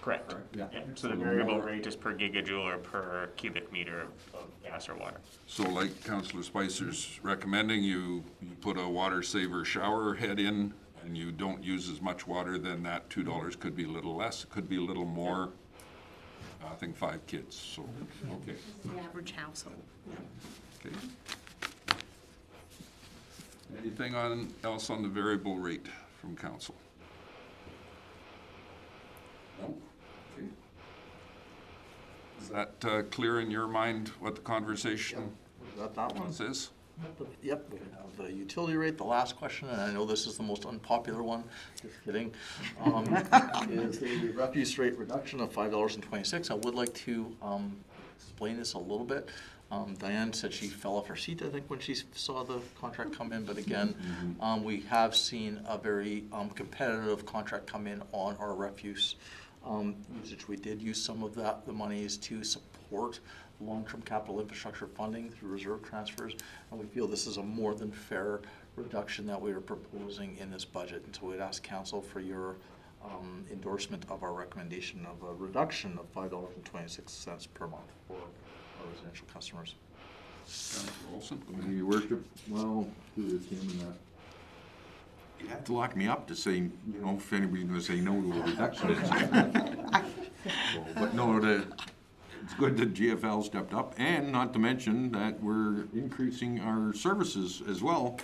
Correct. Yeah. So the variable rate is per gigajoule or per cubic meter of gas or water. So like Councillor Spicer's recommending, you put a water saver shower head in and you don't use as much water, then that $2 could be a little less, it could be a little more. I think 5 kids, so, okay. The average household. Okay. Anything else on the variable rate from council? No? Okay. Is that clear in your mind what the conversation Got that one? is? Yep, we have the utility rate, the last question, and I know this is the most unpopular one, just kidding. Is the refuse rate reduction of $5.26. I would like to explain this a little bit. Diane said she fell off her seat, I think, when she saw the contract come in, but again, we have seen a very competitive contract come in on our refuse usage. We did use some of the monies to support long-term capital infrastructure funding through reserve transfers, and we feel this is a more than fair reduction that we are proposing in this budget. And so we'd ask council for your endorsement of our recommendation of a reduction of $5.26 per month for our residential customers. Councillor Olson? Your worship, well, through the chairman, you have to lock me up to say, you know, if anybody's gonna say no to a reduction. But no, it's good that GFL stepped up, and not to mention that we're increasing our services as well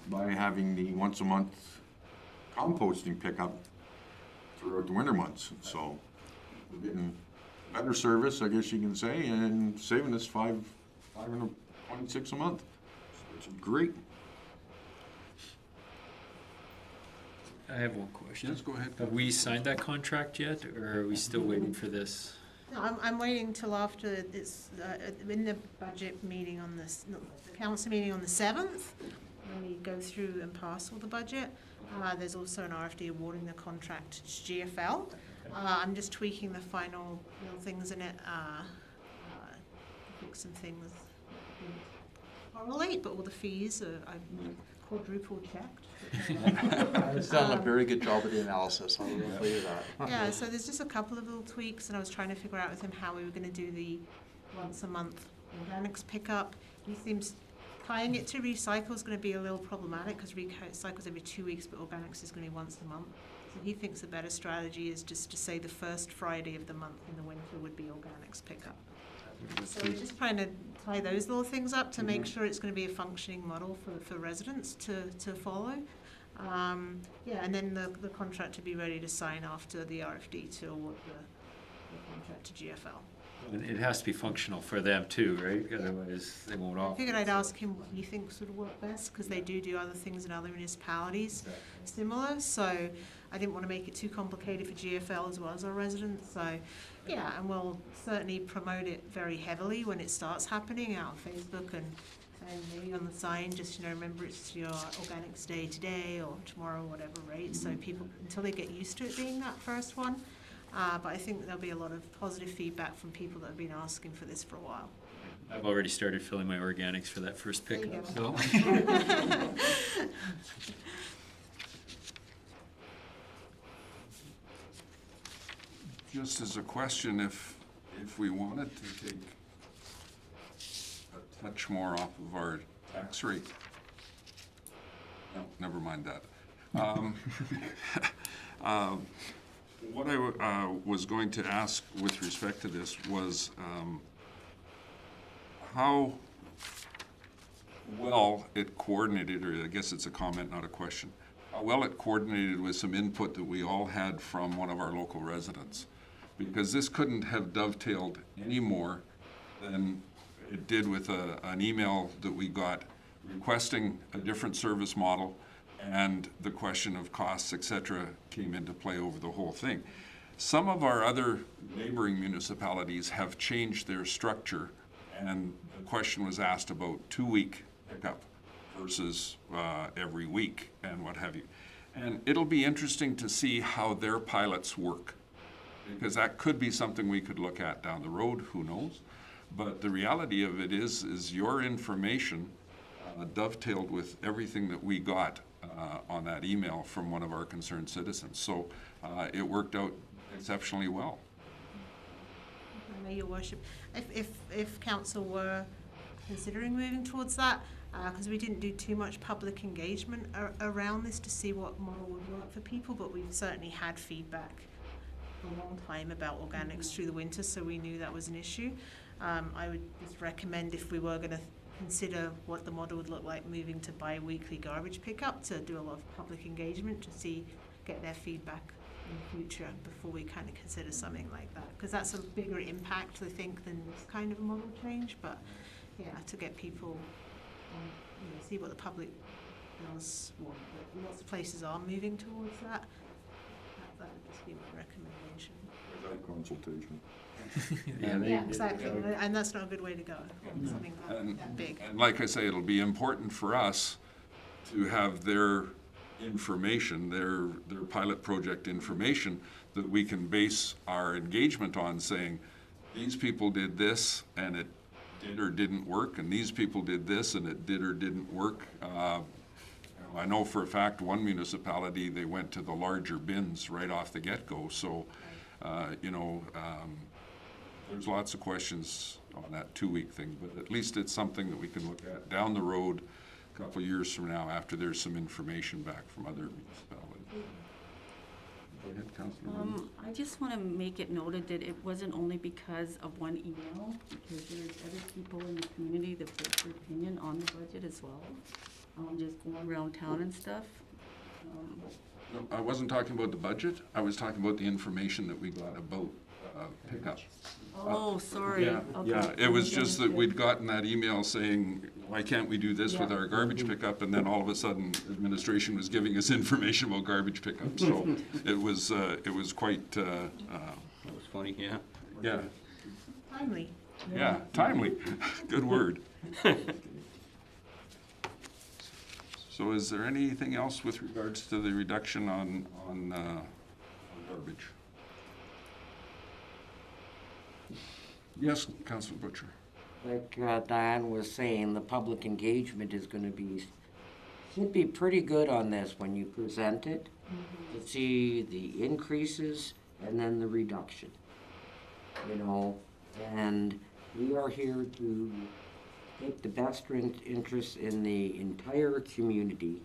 by having the once-a-month composting pickup throughout the winter months. So we're getting better service, I guess you can say, and saving us $526 a month, which is great. I have one question. Yes, go ahead. Have we signed that contract yet, or are we still waiting for this? No, I'm waiting till after it's, in the budget meeting on this, no, the council meeting on the 7th, when we go through and pass all the budget. There's also an RFD awarding the contract to GFL. I'm just tweaking the final little things in it, fix some things. Correlate, but all the fees are, I've quadruple checked. It's done a very good job of the analysis, I will tell you that. Yeah, so there's just a couple of little tweaks, and I was trying to figure out with him how we were gonna do the once a month organics pickup. He seems tying it to recycle is gonna be a little problematic, because recycle's every 2 weeks, but organics is gonna be once a month. So he thinks the better strategy is just to say the first Friday of the month in the winter would be organics pickup. So we're just trying to tie those little things up to make sure it's gonna be a functioning model for residents to follow. Yeah, and then the contract to be ready to sign after the RFD to award the contract to GFL. And it has to be functional for them too, right? Otherwise, they won't I offer. figured I'd ask him what he thinks would work best, because they do other things in other municipalities similar, so I didn't want to make it too complicated for GFL as well as our residents, so, yeah, and we'll certainly promote it very heavily when it starts happening out on Facebook and maybe on the sign, just, you know, remember it's your organics day today or tomorrow, whatever, right? So people, until they get used to it being that first one, but I think there'll be a lot of positive feedback from people that have been asking for this for a while. I've already started filling my organics for that first There you pickup, go. so. Just as a question, if we wanted to take a touch more off of our tax rate, no, never mind that. What I was going to ask with respect to this was how well it coordinated, or I guess it's a comment, not a question, how well it coordinated with some input that we all had from one of our local residents. Because this couldn't have dovetailed any more than it did with an email that we got requesting a different service model, and the question of costs, et cetera, came into play over the whole thing. Some of our other neighboring municipalities have changed their structure, and the question was asked about 2-week pickup versus every week and what have you. And it'll be interesting to see how their pilots work, because that could be something we could look at down the road, who knows? But the reality of it is your information dovetailed with everything that we got on that email from one of our concerned citizens. So it worked out exceptionally well. Your worship, if council were considering moving towards that, because we didn't do too much public engagement around this to see what model would work for people, but we've certainly had feedback for a long time about organics through the winter, so we knew that was an issue. I would just recommend, if we were going to consider what the model would look like moving to bi-weekly garbage pickup, to do a lot of public engagement to get their feedback in the future before we kind of consider something like that. Because that's a bigger impact, I think, than this kind of model change. But yeah, to get people, see what the public does want. But lots of places are moving towards that. That would just be my recommendation. Without consultation. Yeah, exactly. And that's not a good way to go on something that big. And like I say, it'll be important for us to have their information, their pilot project information, that we can base our engagement on, saying, these people did this and it did or didn't work, and these people did this and it did or didn't work. I know for a fact one municipality, they went to the larger bins right off the get-go, so, there's lots of questions on that 2-week thing, but at least it's something that we can look at down the road a couple of years from now, after there's some information back from other municipalities. Go ahead, Councillor Wood. I just want to make it noted that it wasn't only because of one email, because there's other people in the community that put their opinion on the budget as well, just going around town and stuff. No, I wasn't talking about the budget, I was talking about the information that we got about pickup. Oh, sorry. Yeah, Okay. yeah, it was just that we'd gotten that email saying, why can't we do this with Yeah. our garbage pickup? And then all of a sudden, administration was giving us information about garbage pickup, so it was quite, That was funny, yeah. yeah, Timely. yeah, timely, good word. So is there anything else with regards to the reduction on garbage? Yes, Councilor Butcher. Like Diane was saying, the public engagement is gonna be, should be pretty good on this when you present it, to see the increases and then the reduction. And we are here to take the best interest in the entire community,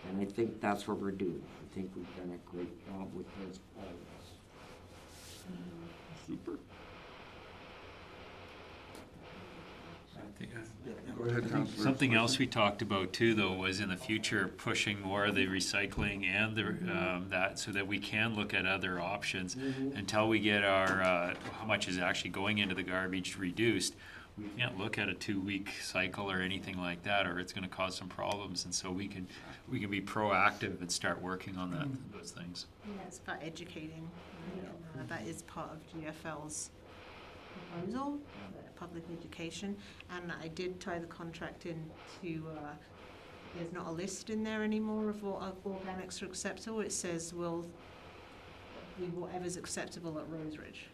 and I think that's what we're doing. I think we've done a great job with this, all of us. Super. Go ahead, Councilor. Something else we talked about too, though, was in the future pushing more of the recycling and that, so that we can look at other options until we get our how much is actually going into the garbage reduced. We can't look at a 2-week cycle or anything like that, or it's going to cause some problems. And so we can be proactive and start working on those things. Yeah, it's about educating. And, that is part of GFL's proposal, public education. And I did tie the contract into, there's not a list in there anymore of what organics are acceptable. It says will be whatever's acceptable at Roseridge.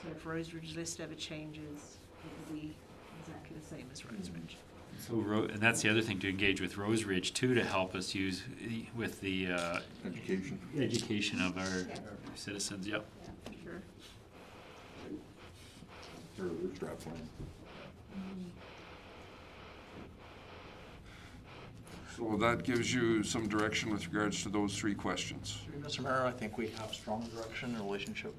So if Roseridge's list ever changes, it will be exactly the same as Roseridge. So, and that's the other thing, to engage with Rose Ridge too, to help us use with the education of our citizens. Yep. Yeah, for sure. So that gives you some direction with regards to those 3 questions. Mr. Mayor, I think we have strong direction in relationship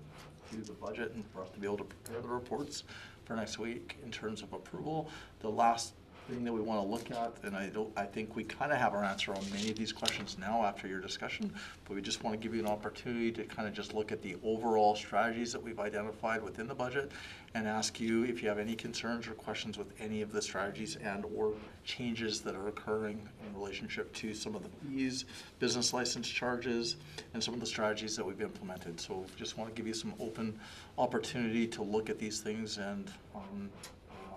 to the budget and for us to be able to prepare the reports for next week in terms of approval. The last thing that we want to look at, and I think we kind of have our answer on many of these questions now after your discussion, but we just want to give you an opportunity to kind of just look at the overall strategies that we've identified within the budget and ask you if you have any concerns or questions with any of the strategies and or changes that are occurring in relationship to some of the fees, business license charges, and some of the strategies that we've implemented. So we just want to give you some open opportunity to look at these things and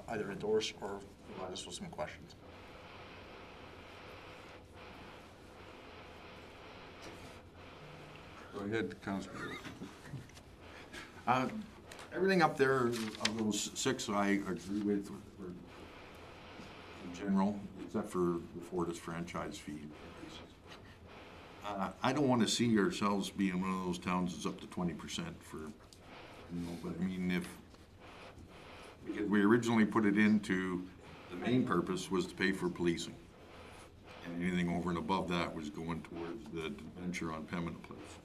either endorse or provide us with some questions. Go ahead, Councilor. Everything up there of those 6 I agree with in general, except for the Fortis franchise fee increases. I don't want to see ourselves being one of those towns that's up to 20% for, but I mean, because we originally put it into, the main purpose was to pay for policing. And anything over and above that was going towards the venture on Pembina Place.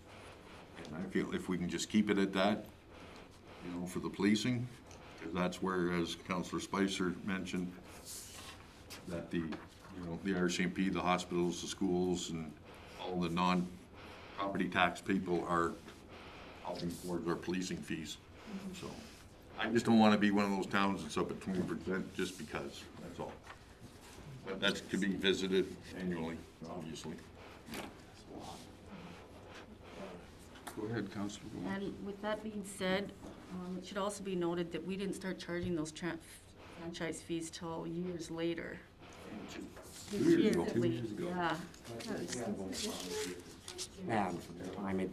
And I feel if we can just keep it at that, for the policing, because that's where, as Councillor Spicer mentioned, that the RCMP, the hospitals, the schools, and all the non-property tax people are helping towards our policing fees. So I just don't want to be one of those towns that's up at 20% just because, that's all. But that's to be visited annually, obviously. Go ahead, Councillor Gomes. And with that being said, it should also be noted that we didn't start charging those franchise fees till years later. 2 years ago. At least, yeah. And from the time it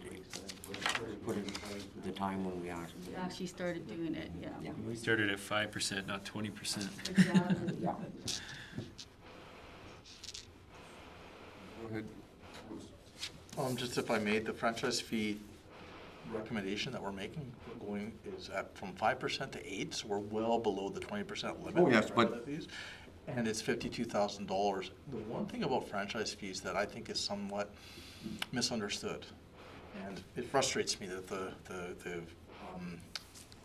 put in place to the time when we actually. We actually started doing it, yeah. Yeah. We started at 5%, not 20%. Exactly. Yeah. Go ahead. Just if I made the franchise fee recommendation that we're making, we're going, is at from 5% to 8%, so we're well below the 20% limit. Oh, yes, for but- franchise fees, and it's $52,000. The one thing about franchise fees that I think is somewhat misunderstood, and it frustrates me that the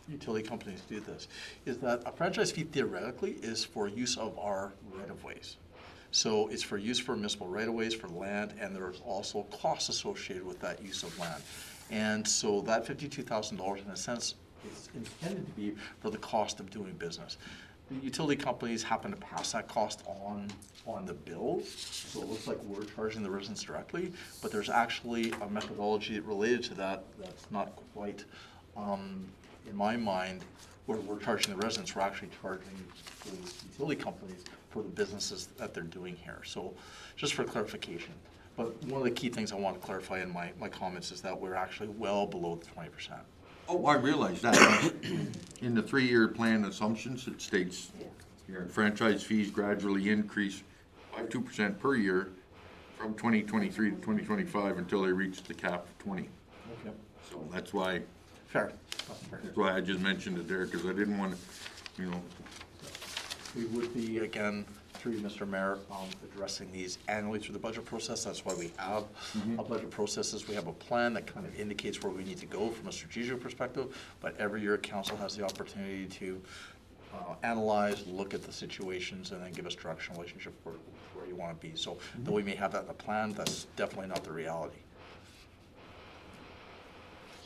utility companies do this, is that a franchise fee theoretically is for use of our right-of-ways. So it's for use for municipal right-of-ways, for land, and there's also costs associated with that use of land. And so that $52,000, in a sense, is intended to be for the cost of doing business. The utility companies happen to pass that cost on the bill, so it looks like we're charging the residents directly, but there's actually a methodology related to that that's not quite, in my mind, where we're charging the residents, we're actually charging the utility companies for the businesses that they're doing here. So just for clarification. But one of the key things I want to clarify in my comments is that we're actually well below the 20%. Oh, I realize that. In the 3-year plan assumptions, it states here, franchise fees gradually increase by 2% per year from 2023 to 2025 until they reach the cap of 20. Okay. So that's why, Fair. I just mentioned it there, because I didn't want to, you know, We would be, again, through you, Mr. Mayor, addressing these annually through the budget process. That's why we have a budget process. We have a plan that kind of indicates where we need to go from a strategic perspective. But every year, council has the opportunity to analyze, look at the situations, and then give us direction relationship where you want to be. So though we may have that in the plan, that's definitely not the reality.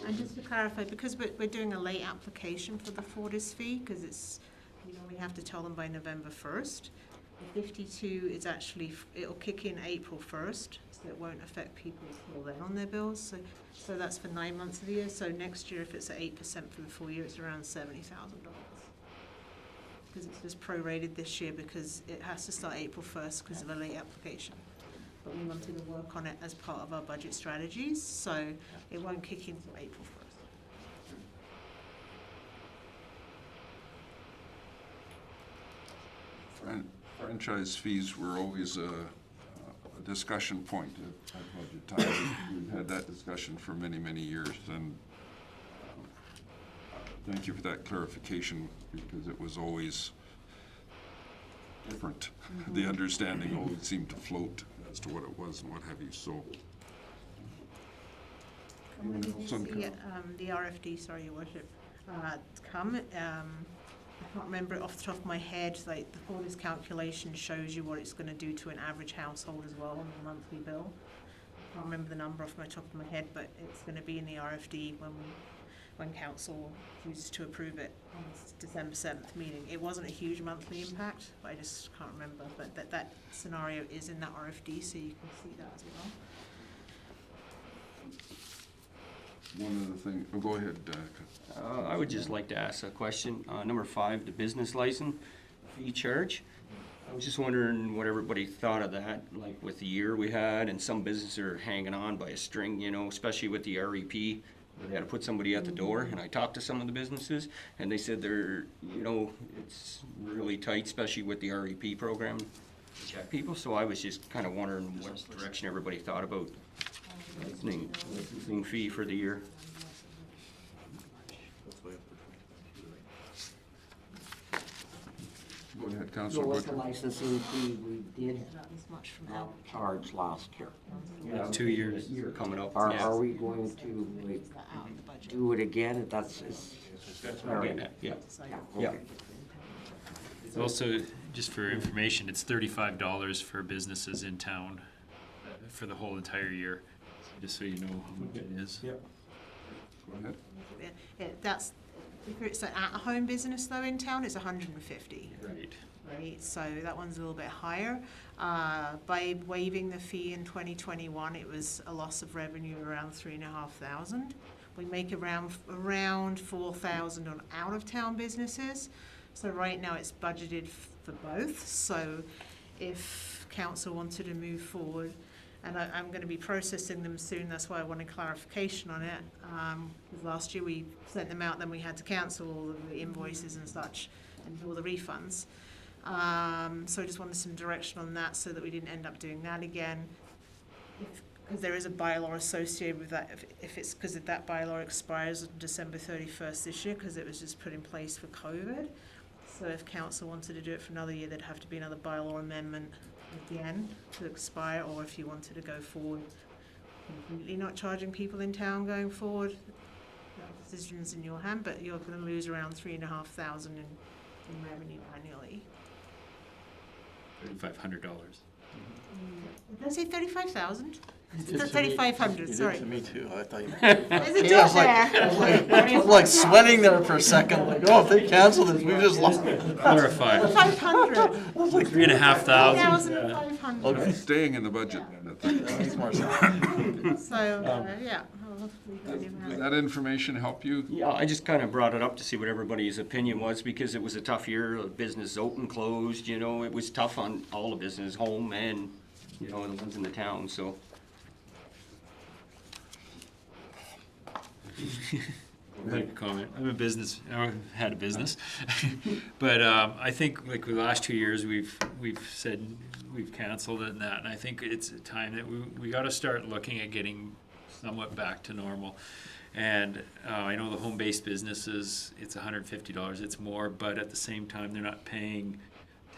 And just to clarify, because we're doing a late application for the Fortis fee, because it's, we have to tell them by November 1st. The 52 is actually, it'll kick in April 1st, so it won't affect people until then on their bills. So that's for 9 months of the year. So next year, if it's at 8% for the full year, it's around $70,000. Because it's just prorated this year because it has to start April 1st because of a late application. But we wanted to work on it as part of our budget strategies, so it won't kick in until April 1st. Franchise fees were always a discussion point at budget time. We've had that discussion for many, many years, and thank you for that clarification, because it was always different. The understanding always seemed to float as to what it was and what have you, so. When did you Some see kind it, the RFD, sorry, your worship, come? I can't remember it off the top of my head, like the Fortis calculation shows you what it's gonna do to an average household as well on the monthly bill. I can't remember the number off my top of my head, but it's gonna be in the RFD when council chooses to approve it on this December 7th meeting. It wasn't a huge monthly impact, but I just can't remember, but that scenario is in that RFD, so you can see that as well. One other thing, oh, go ahead, I would just like to ask a question. Number 5, the business license fee charge. I was just wondering what everybody thought of that, like with the year we had, and some businesses are hanging on by a string, especially with the REP. They had to put somebody at the door, and I talked to some of the businesses, and they said they're, it's really tight, especially with the REP program to check people. So I was just kind of wondering what direction everybody thought about licensing fee for the year. go ahead, So Councillor what's the Butcher. licensing fee we did Not this much from not charge last year? 2 years. Year coming up. Are we going to like, that out of the budget. do it again? That's what I'm getting at, yeah. yeah, Yeah. okay. Also, just for information, it's $35 for businesses in town for the whole entire year, just so you know how much it is. Go Go ahead. That's, if it's an at-home business though in town, it's 150. Right. Right, so that one's a little bit higher. By waiving the fee in 2021, it was a loss of revenue around 3,500. We make around 4,000 on out-of-town businesses. So right now it's budgeted for both. So if council wanted to move forward, and I'm going to be processing them soon, that's why I wanted clarification on it. Because last year we sent them out, then we had to cancel all of the invoices and such and do all the refunds. So I just wanted some direction on that so that we didn't end up doing that again. Because there is a bylaw associated with that, if it's because that bylaw expires on December 31st this year, because it was just put in place for COVID. So if council wanted to do it for another year, there'd have to be another bylaw amendment again to expire, or if you wanted to go forward, completely not charging people in town going forward, that decision's in your hand, but you're going to lose around 3,500 in revenue annually. $3,500. Did I say 35,000? You did to me. 3,500, You sorry. did to me too, I thought you. There's a Yeah, I dot was like- there. I was like sweating there for a second, like, oh, if they cancel this, we just lost. Clarify. 500. I was like, 3,500. 3,500. Okay. Staying in the budget then, I think. that makes more sense. So, yeah. I'll leave that in Does there. that information help you? Yeah, I just kind of brought it up to see what everybody's opinion was, because it was a tough year, business open, closed, you know, it was tough on all the business, home and, you know, the ones in the town, so. Make a comment. I'm a business. I had a business, but I think like the last 2 years we've said we've canceled it and that, and I think it's a time that we got to start looking at getting somewhat back to normal. And I know the home-based businesses, it's $150. It's more, but at the same time they're not paying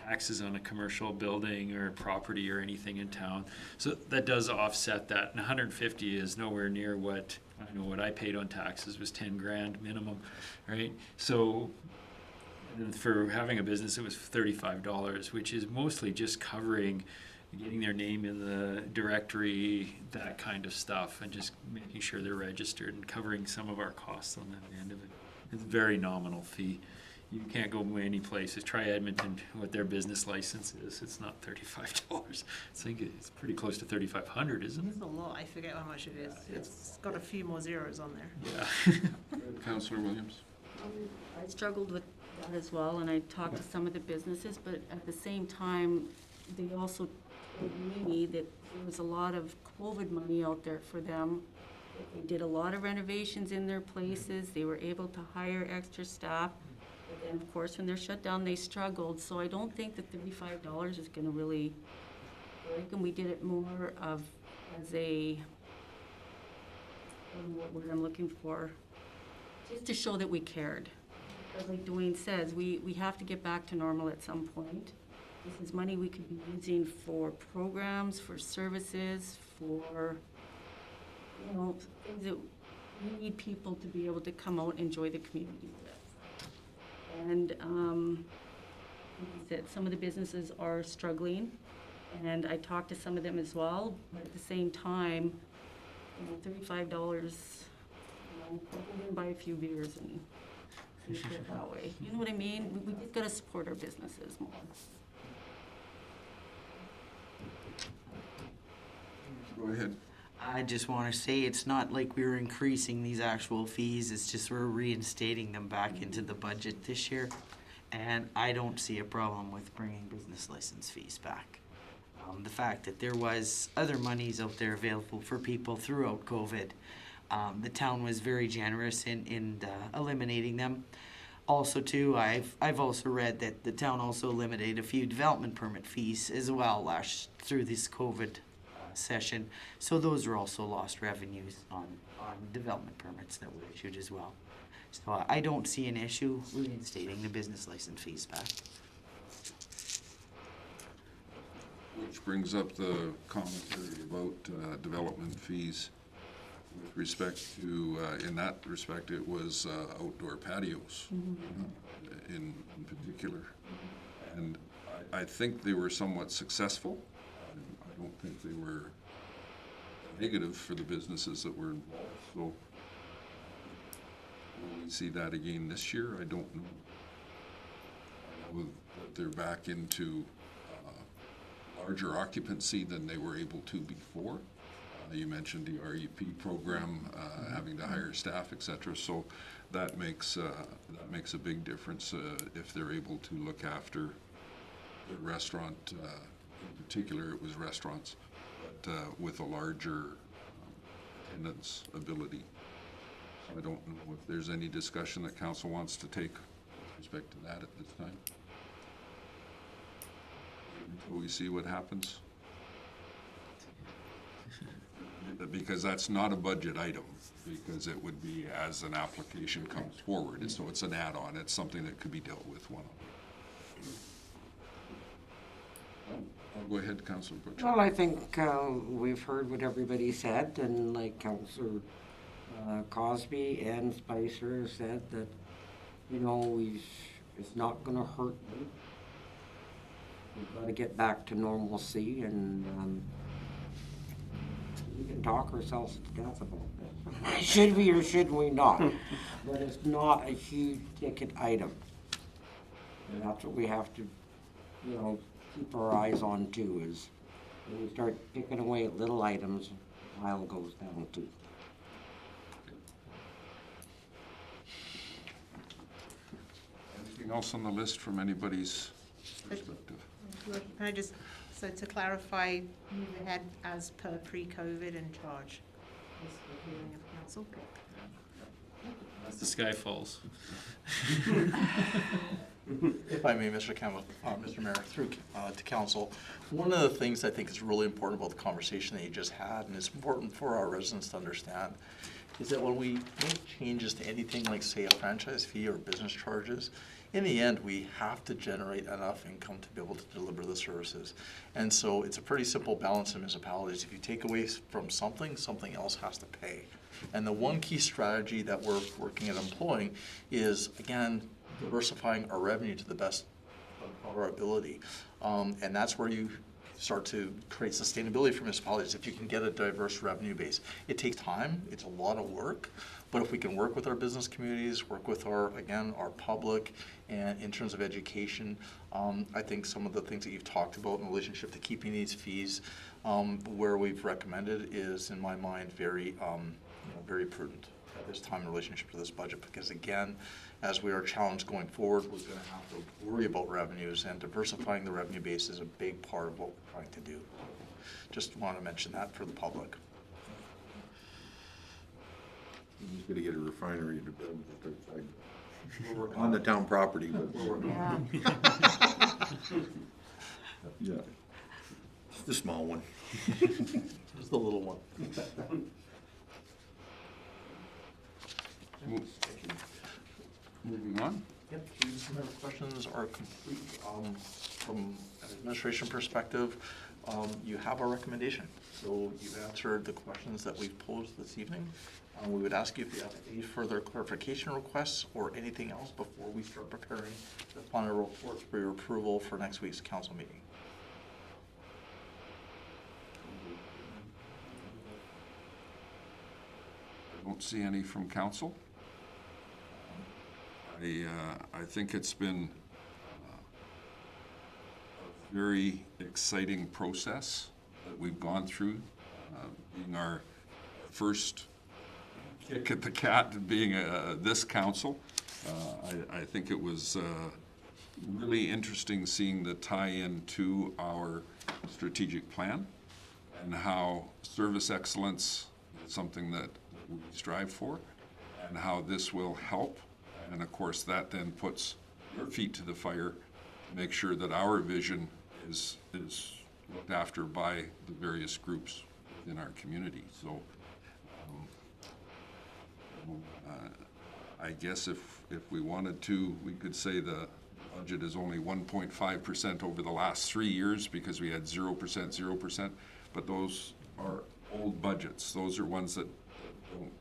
taxes on a commercial building or property or anything in town. So that does offset that. And 150 is nowhere near what I know what I paid on taxes was 10 grand minimum, right? So and for having a business, it was $35, which is mostly just covering getting their name in the directory, that kind of stuff, and just making sure they're registered and covering some of our costs on that end of it. It's a very nominal fee. You can't go any places. Try Edmonton, what their business license is. It's not $35. I think it's pretty close to $3,500, isn't it? It's a lot, I forget how much it is. It's got a few more zeros on there. Yeah. Councillor Williams? I struggled with that as well, and I talked to some of the businesses, but at the same time, they also told me that there was a lot of COVID money out there for them. They did a lot of renovations in their places. They were able to hire extra staff. But then, of course, when they're shut down, they struggled. So I don't think that $35 is going to really work. And we did it more of as a, I don't know what word I'm looking for, just to show that we cared. Because like Dwayne says, we have to get back to normal at some point. This is money we could be using for programs, for services, for, you know, things that we need people to be able to come out and enjoy the community with. And like I said, some of the businesses are struggling, and I talked to some of them as well, but at the same time, you know, $35, you know, we can buy a few beers and put it that way. You know what I mean? We just gotta support our businesses more. Go ahead. I just want to say it's not like we're increasing these actual fees, it's just we're reinstating them back into the budget this year. And I don't see a problem with bringing business license fees back. The fact that there was other monies out there available for people throughout COVID, the town was very generous in eliminating them. Also too, I've also read that the town also eliminated a few development permit fees as well through this COVID session. So those are also lost revenues on development permits that were issued as well. So I don't see an issue reinstating the business license fees back. Which brings up the commentary about development fees. With respect to, in that respect, it was outdoor patios in particular. And I think they were somewhat successful. I don't think they were negative for the businesses that were involved. So we see that again this year? I don't know. I know that they're back into larger occupancy than they were able to before. You mentioned the REP program, having to hire staff, et cetera. So that makes a big difference if they're able to look after the restaurant. In particular, it was restaurants, but with a larger attendance ability. So I don't know if there's any discussion that council wants to take with respect to that at this time. Until we see what happens. Because that's not a budget item, because it would be as an application comes forward, and so it's an add-on, it's something that could be dealt with one-on-one. I'll go ahead, Councillor Butcher. Well, I think we've heard what everybody said, and like Councillor Cosby and Spicer said that, you know, it's not gonna hurt them. We've got to get back to normalcy, and we can talk ourselves to death about this. Should we or should we not? But it's not a huge ticket item. And that's what we have to, you know, keep our eyes on too, is when we start picking away at little items, the pile goes down too. Anything else on the list from anybody's perspective? Can I just, so to clarify, move ahead as per pre-COVID and charge this hearing of council? As the sky falls. If I may, Mr. Mayor, through to council, one of the things I think is really important about the conversation that you just had, and it's important for our residents to understand, is that when we make changes to anything like, say, a franchise fee or business charges, in the end, we have to generate enough income to be able to deliver the services. And so it's a pretty simple balance in municipalities. If you take away from something, something else has to pay. And the one key strategy that we're working at employing is, again, diversifying our revenue to the best of our ability. And that's where you start to create sustainability for municipalities if you can get a diverse revenue base. It takes time, it's a lot of work, but if we can work with our business communities, work with our, again, our public, and in terms of education, I think some of the things that you've talked about in relationship to keeping these fees where we've recommended is, in my mind, very, very prudent at this time in relationship to this budget, because again, as we are challenged going forward, we're going to have to worry about revenues, and diversifying the revenue base is a big part of what we're trying to do. Just want to mention that for the public. He's gonna get a refinery to build on the town property, but yeah, just a small one. Just the little one. Moving on. Yep, these questions are complete. From an administration perspective, you have a recommendation. So you've answered the questions that we've posed this evening. We would ask you if you have any further clarification requests or anything else before we start preparing the final reports for your approval for next week's council meeting. I don't see any from council. I think it's been a very exciting process that we've gone through, being our first kick at the cat, being this council. I think it was really interesting seeing the tie-in to our strategic plan and how service excellence is something that we strive for, and how this will help. And of course, that then puts your feet to the fire to make sure that our vision is looked after by the various groups in our community. So I guess if we wanted to, we could say the budget is only 1.5% over the last 3 years because we had 0%, 0%, but those are old budgets. Those are ones that don't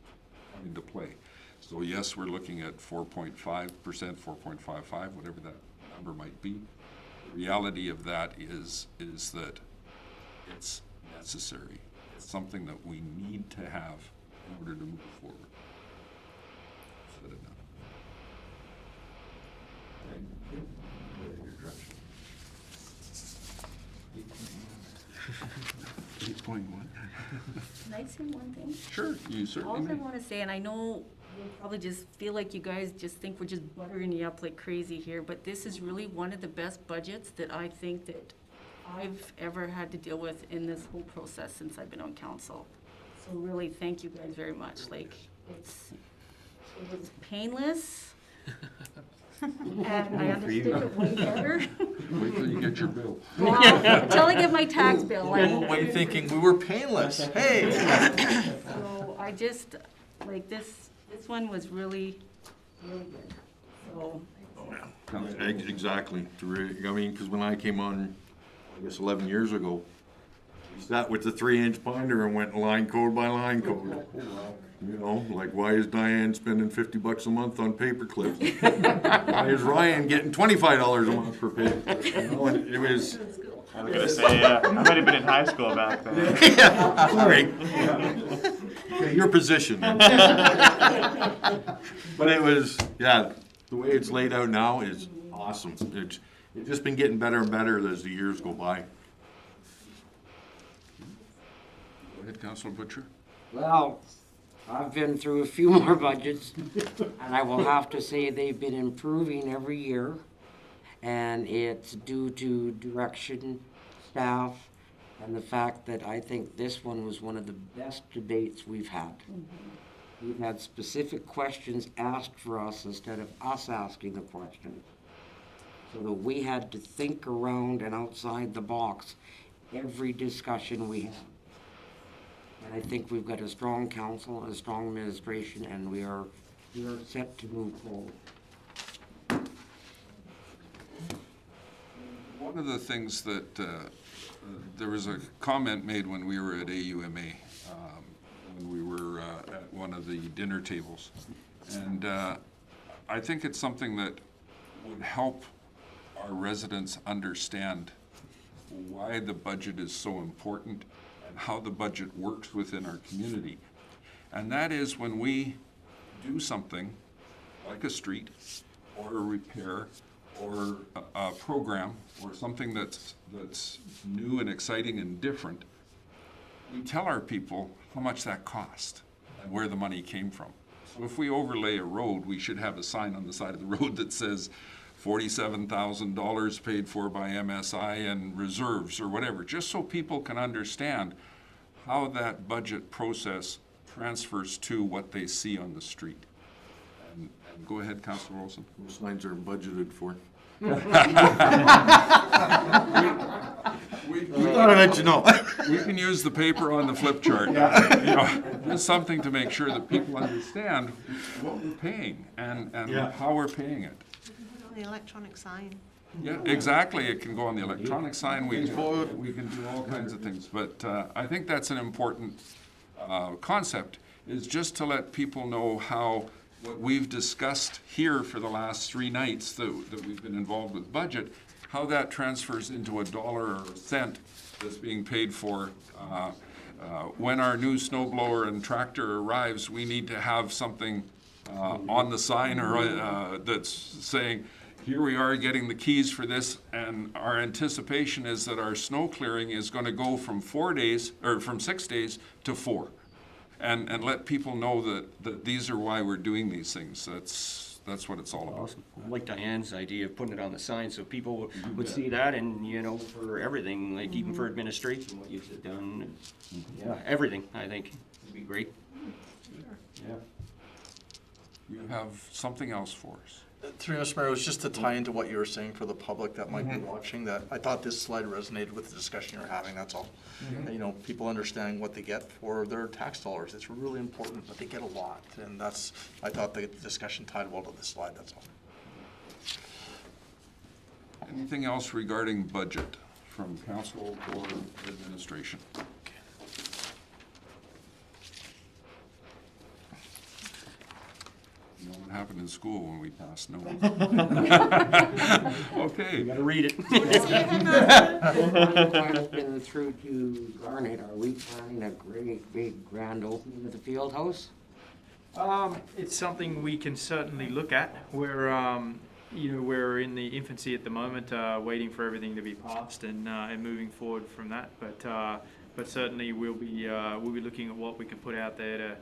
come into play. So yes, we're looking at 4.5%, 4.55, whatever that number might be. The reality of that is that it's necessary. It's something that we need to have in order to move forward. Said enough. $8.1. Can I say one thing? Sure, you certainly All I may. want to say, and I know you'll probably just feel like you guys just think we're just buttering you up like crazy here, but this is really one of the best budgets that I think that I've ever had to deal with in this whole process since I've been on council. So really, thank you guys very much. Like, it was painless. And I understood it way better. Wait till you get your bill. Well, until I get my tax bill, like. Way thinking we were painless. Hey. So I just, like, this one was really, really good. So, Exactly. I mean, because when I came on, I guess 11 years ago, we sat with the 3-inch binder and went line code by line code. You know, like, why is Diane spending $50 a month on paper clips? Why is Ryan getting $25 a month for paper? You know, and it was, I was gonna say, yeah, I might have been in high school back then. yeah, sorry. Okay, your position. But it was, yeah, the way it's laid out now is awesome. It's just been getting better and better as the years go by. Go ahead, Councilor Butcher. Well, I've been through a few more budgets, and I will have to say they've been improving every year. And it's due to direction, staff, and the fact that I think this one was one of the best debates we've had. We've had specific questions asked for us instead of us asking the question. So that we had to think around and outside the box every discussion we had. And I think we've got a strong council and a strong administration, and we are set to move forward. One of the things that, there was a comment made when we were at AUMA, when we were at one of the dinner tables. And I think it's something that would help our residents understand why the budget is so important and how the budget works within our community. And that is when we do something like a street or a repair or a program or something that's new and exciting and different, we tell our people how much that cost and where the money came from. So if we overlay a road, we should have a sign on the side of the road that says $47,000 paid for by MSI and reserves or whatever, just so people can understand how that budget process transfers to what they see on the street. And go ahead, Councilor Olson. Those signs are budgeted for. We Thought I'd let you know. We can use the paper on the flip chart. You know, just something to make sure that people understand what we're paying and Yeah. how we're paying it. On the electronic sign. Yeah, exactly. It can go on the electronic sign. We can do all kinds of things. But I think that's an important concept, is just to let people know how what we've discussed here for the last 3 nights that we've been involved with budget, how that transfers into a dollar or a cent that's being paid for. When our new snow blower and tractor arrives, we need to have something on the sign or that's saying, here we are getting the keys for this, and our anticipation is that our snow clearing is going to go from 4 days, or from 6 days to 4. And let people know that these are why we're doing these things. That's what it's all about. Awesome. I like Diane's idea of putting it on the sign so people would see that, and, you know, for everything, like even for administration, what you've done, and, yeah, everything, I think, would be great. Yeah. You have something else for us. Through Mr. Mayor, it was just to tie into what you were saying for the public that might be watching, that I thought this slide resonated with the discussion you're having, that's all. You know, people understanding what they get for their tax dollars, it's really important, but they get a lot, and that's, I thought the discussion tied well to this slide, that's all. Anything else regarding budget from council or administration? You know what happened in school when we passed no? Okay. You gotta read it. I've been through to Garnet. Are we planning a great, big, grand opening of the field house? It's something we can certainly look at. We're, we're in the infancy at the moment, waiting for everything to be passed and moving forward from that. But certainly we'll be looking at what we can put out there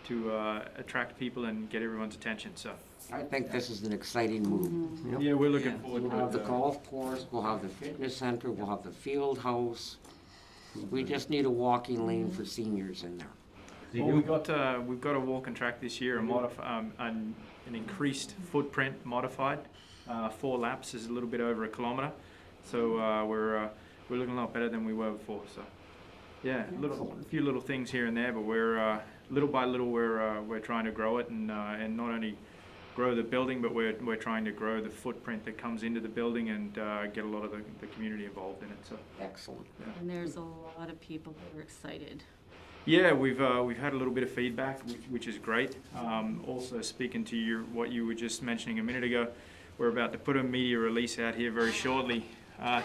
to attract people and get everyone's attention. So I think this is an exciting move. yeah, we're looking forward We'll to have the it. golf course, we'll have the fitness center, we'll have the field house. We just need a walking lane for seniors in there. Well, we've got a walk and track this year, an increased footprint modified. 4 laps is a little bit over 1 kilometre, so we're looking a lot better than we were before. So yeah, a few little things here and there, but we're little by little we're trying to grow it and not only grow the building, but we're trying to grow the footprint that comes into the building and get a lot of the community involved in it. So Excellent. And there's a lot of people that are excited. yeah, we've had a little bit of feedback, which is great. Also, speaking to what you were just mentioning a minute ago, we're about to put a media release out here very shortly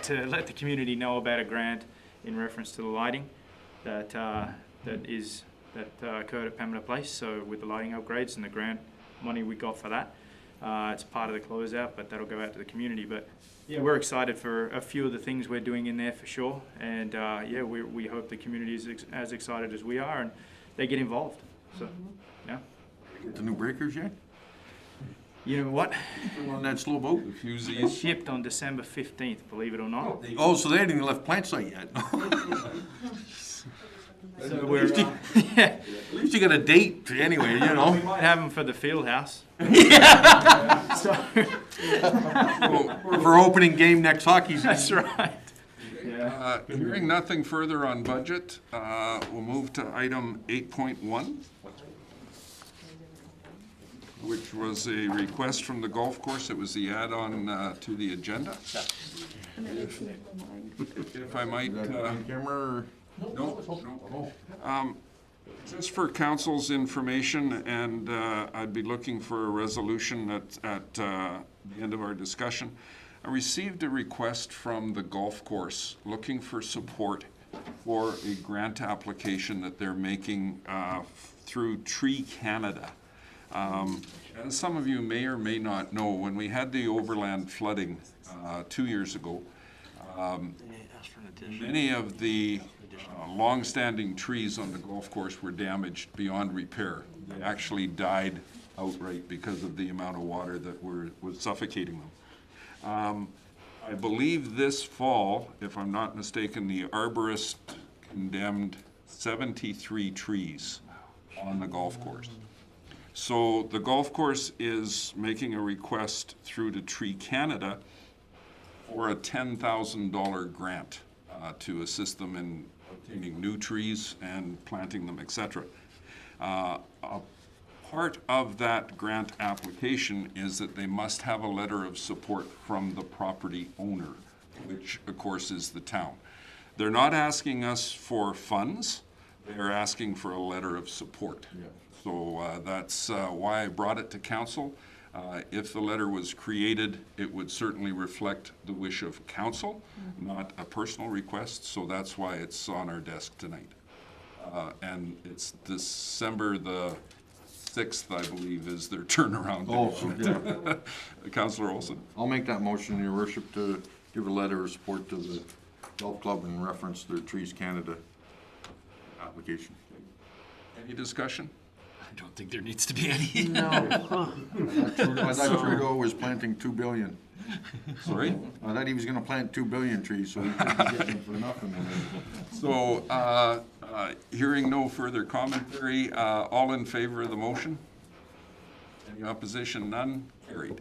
to let the community know about a grant in reference to the lighting that occurred at Pembina Place. So with the lighting upgrades and the grant money we got for that, it's part of the closeout, but that'll go out to the community. But yeah, we're excited for a few of the things we're doing in there for sure. And yeah, we hope the community is as excited as we are and they get involved. So yeah. Get the new breakers yet? You know what? On that slow boat? It shipped on December 15th, believe it or not. Oh, so they hadn't even left plant site yet. So we're, yeah, At least you got a date anyway, you we know. might have them for the field house. So, For opening game next hockey season. that's right. Yeah. Hearing nothing further on budget, we'll move to item 8.1, which was a request from the golf course. It was the add-on to the agenda. If I might, Camera. just for council's information, and I'd be looking for a resolution at the end of our discussion. I received a request from the golf course looking for support for a grant application that they're making through Tree Canada. As some of you may or may not know, when we had the overland flooding 2 years ago, many of the long-standing trees on the golf course were damaged beyond repair. They actually died outright because of the amount of water that was suffocating them. I believe this fall, if I'm not mistaken, the arborist condemned 73 trees on the golf course. So the golf course is making a request through to Tree Canada for a $10,000 grant to assist them in obtaining new trees and planting them, etc. A part of that grant application is that they must have a letter of support from the property owner, which of course is the town. They're not asking us for funds, they're asking for a letter of support. Yeah. So that's why I brought it to council. If the letter was created, it would certainly reflect the wish of council, not a personal request, so that's why it's on our desk tonight. And it's December the 6th, I believe, is their turnaround date. Oh, so, yeah. Councillor Olson. I'll make that motion, Your Worship, to give a letter of support to the golf club in reference to the Trees Canada application. Any discussion? I don't think there needs to be any. No. I thought Trudeau was planting 2 billion. Sorry? I thought he was gonna plant 2 billion trees, so he couldn't be getting them for nothing. So, hearing no further commentary, all in favor of the motion? Any opposition? None? Carried.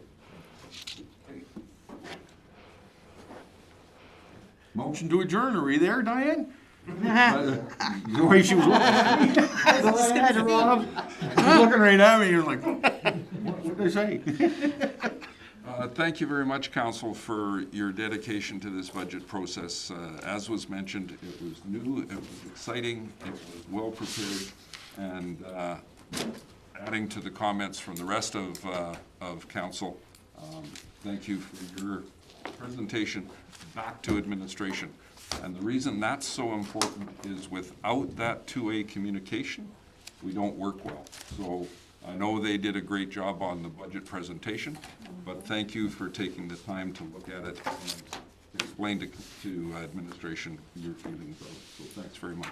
Motion to adjourn, are we there, Diane? The way she was looking. She was looking right at me, you're like, what did I say? Thank you very much, Council, for your dedication to this budget process. As was mentioned, it was new, it was exciting, it was well prepared, and adding to the comments from the rest of Council, thank you for your presentation back to administration. And the reason that's so important is without that two-way communication, we don't work well. So I know they did a great job on the budget presentation, but thank you for taking the time to look at it and explain to administration your feelings of it. So thanks very much.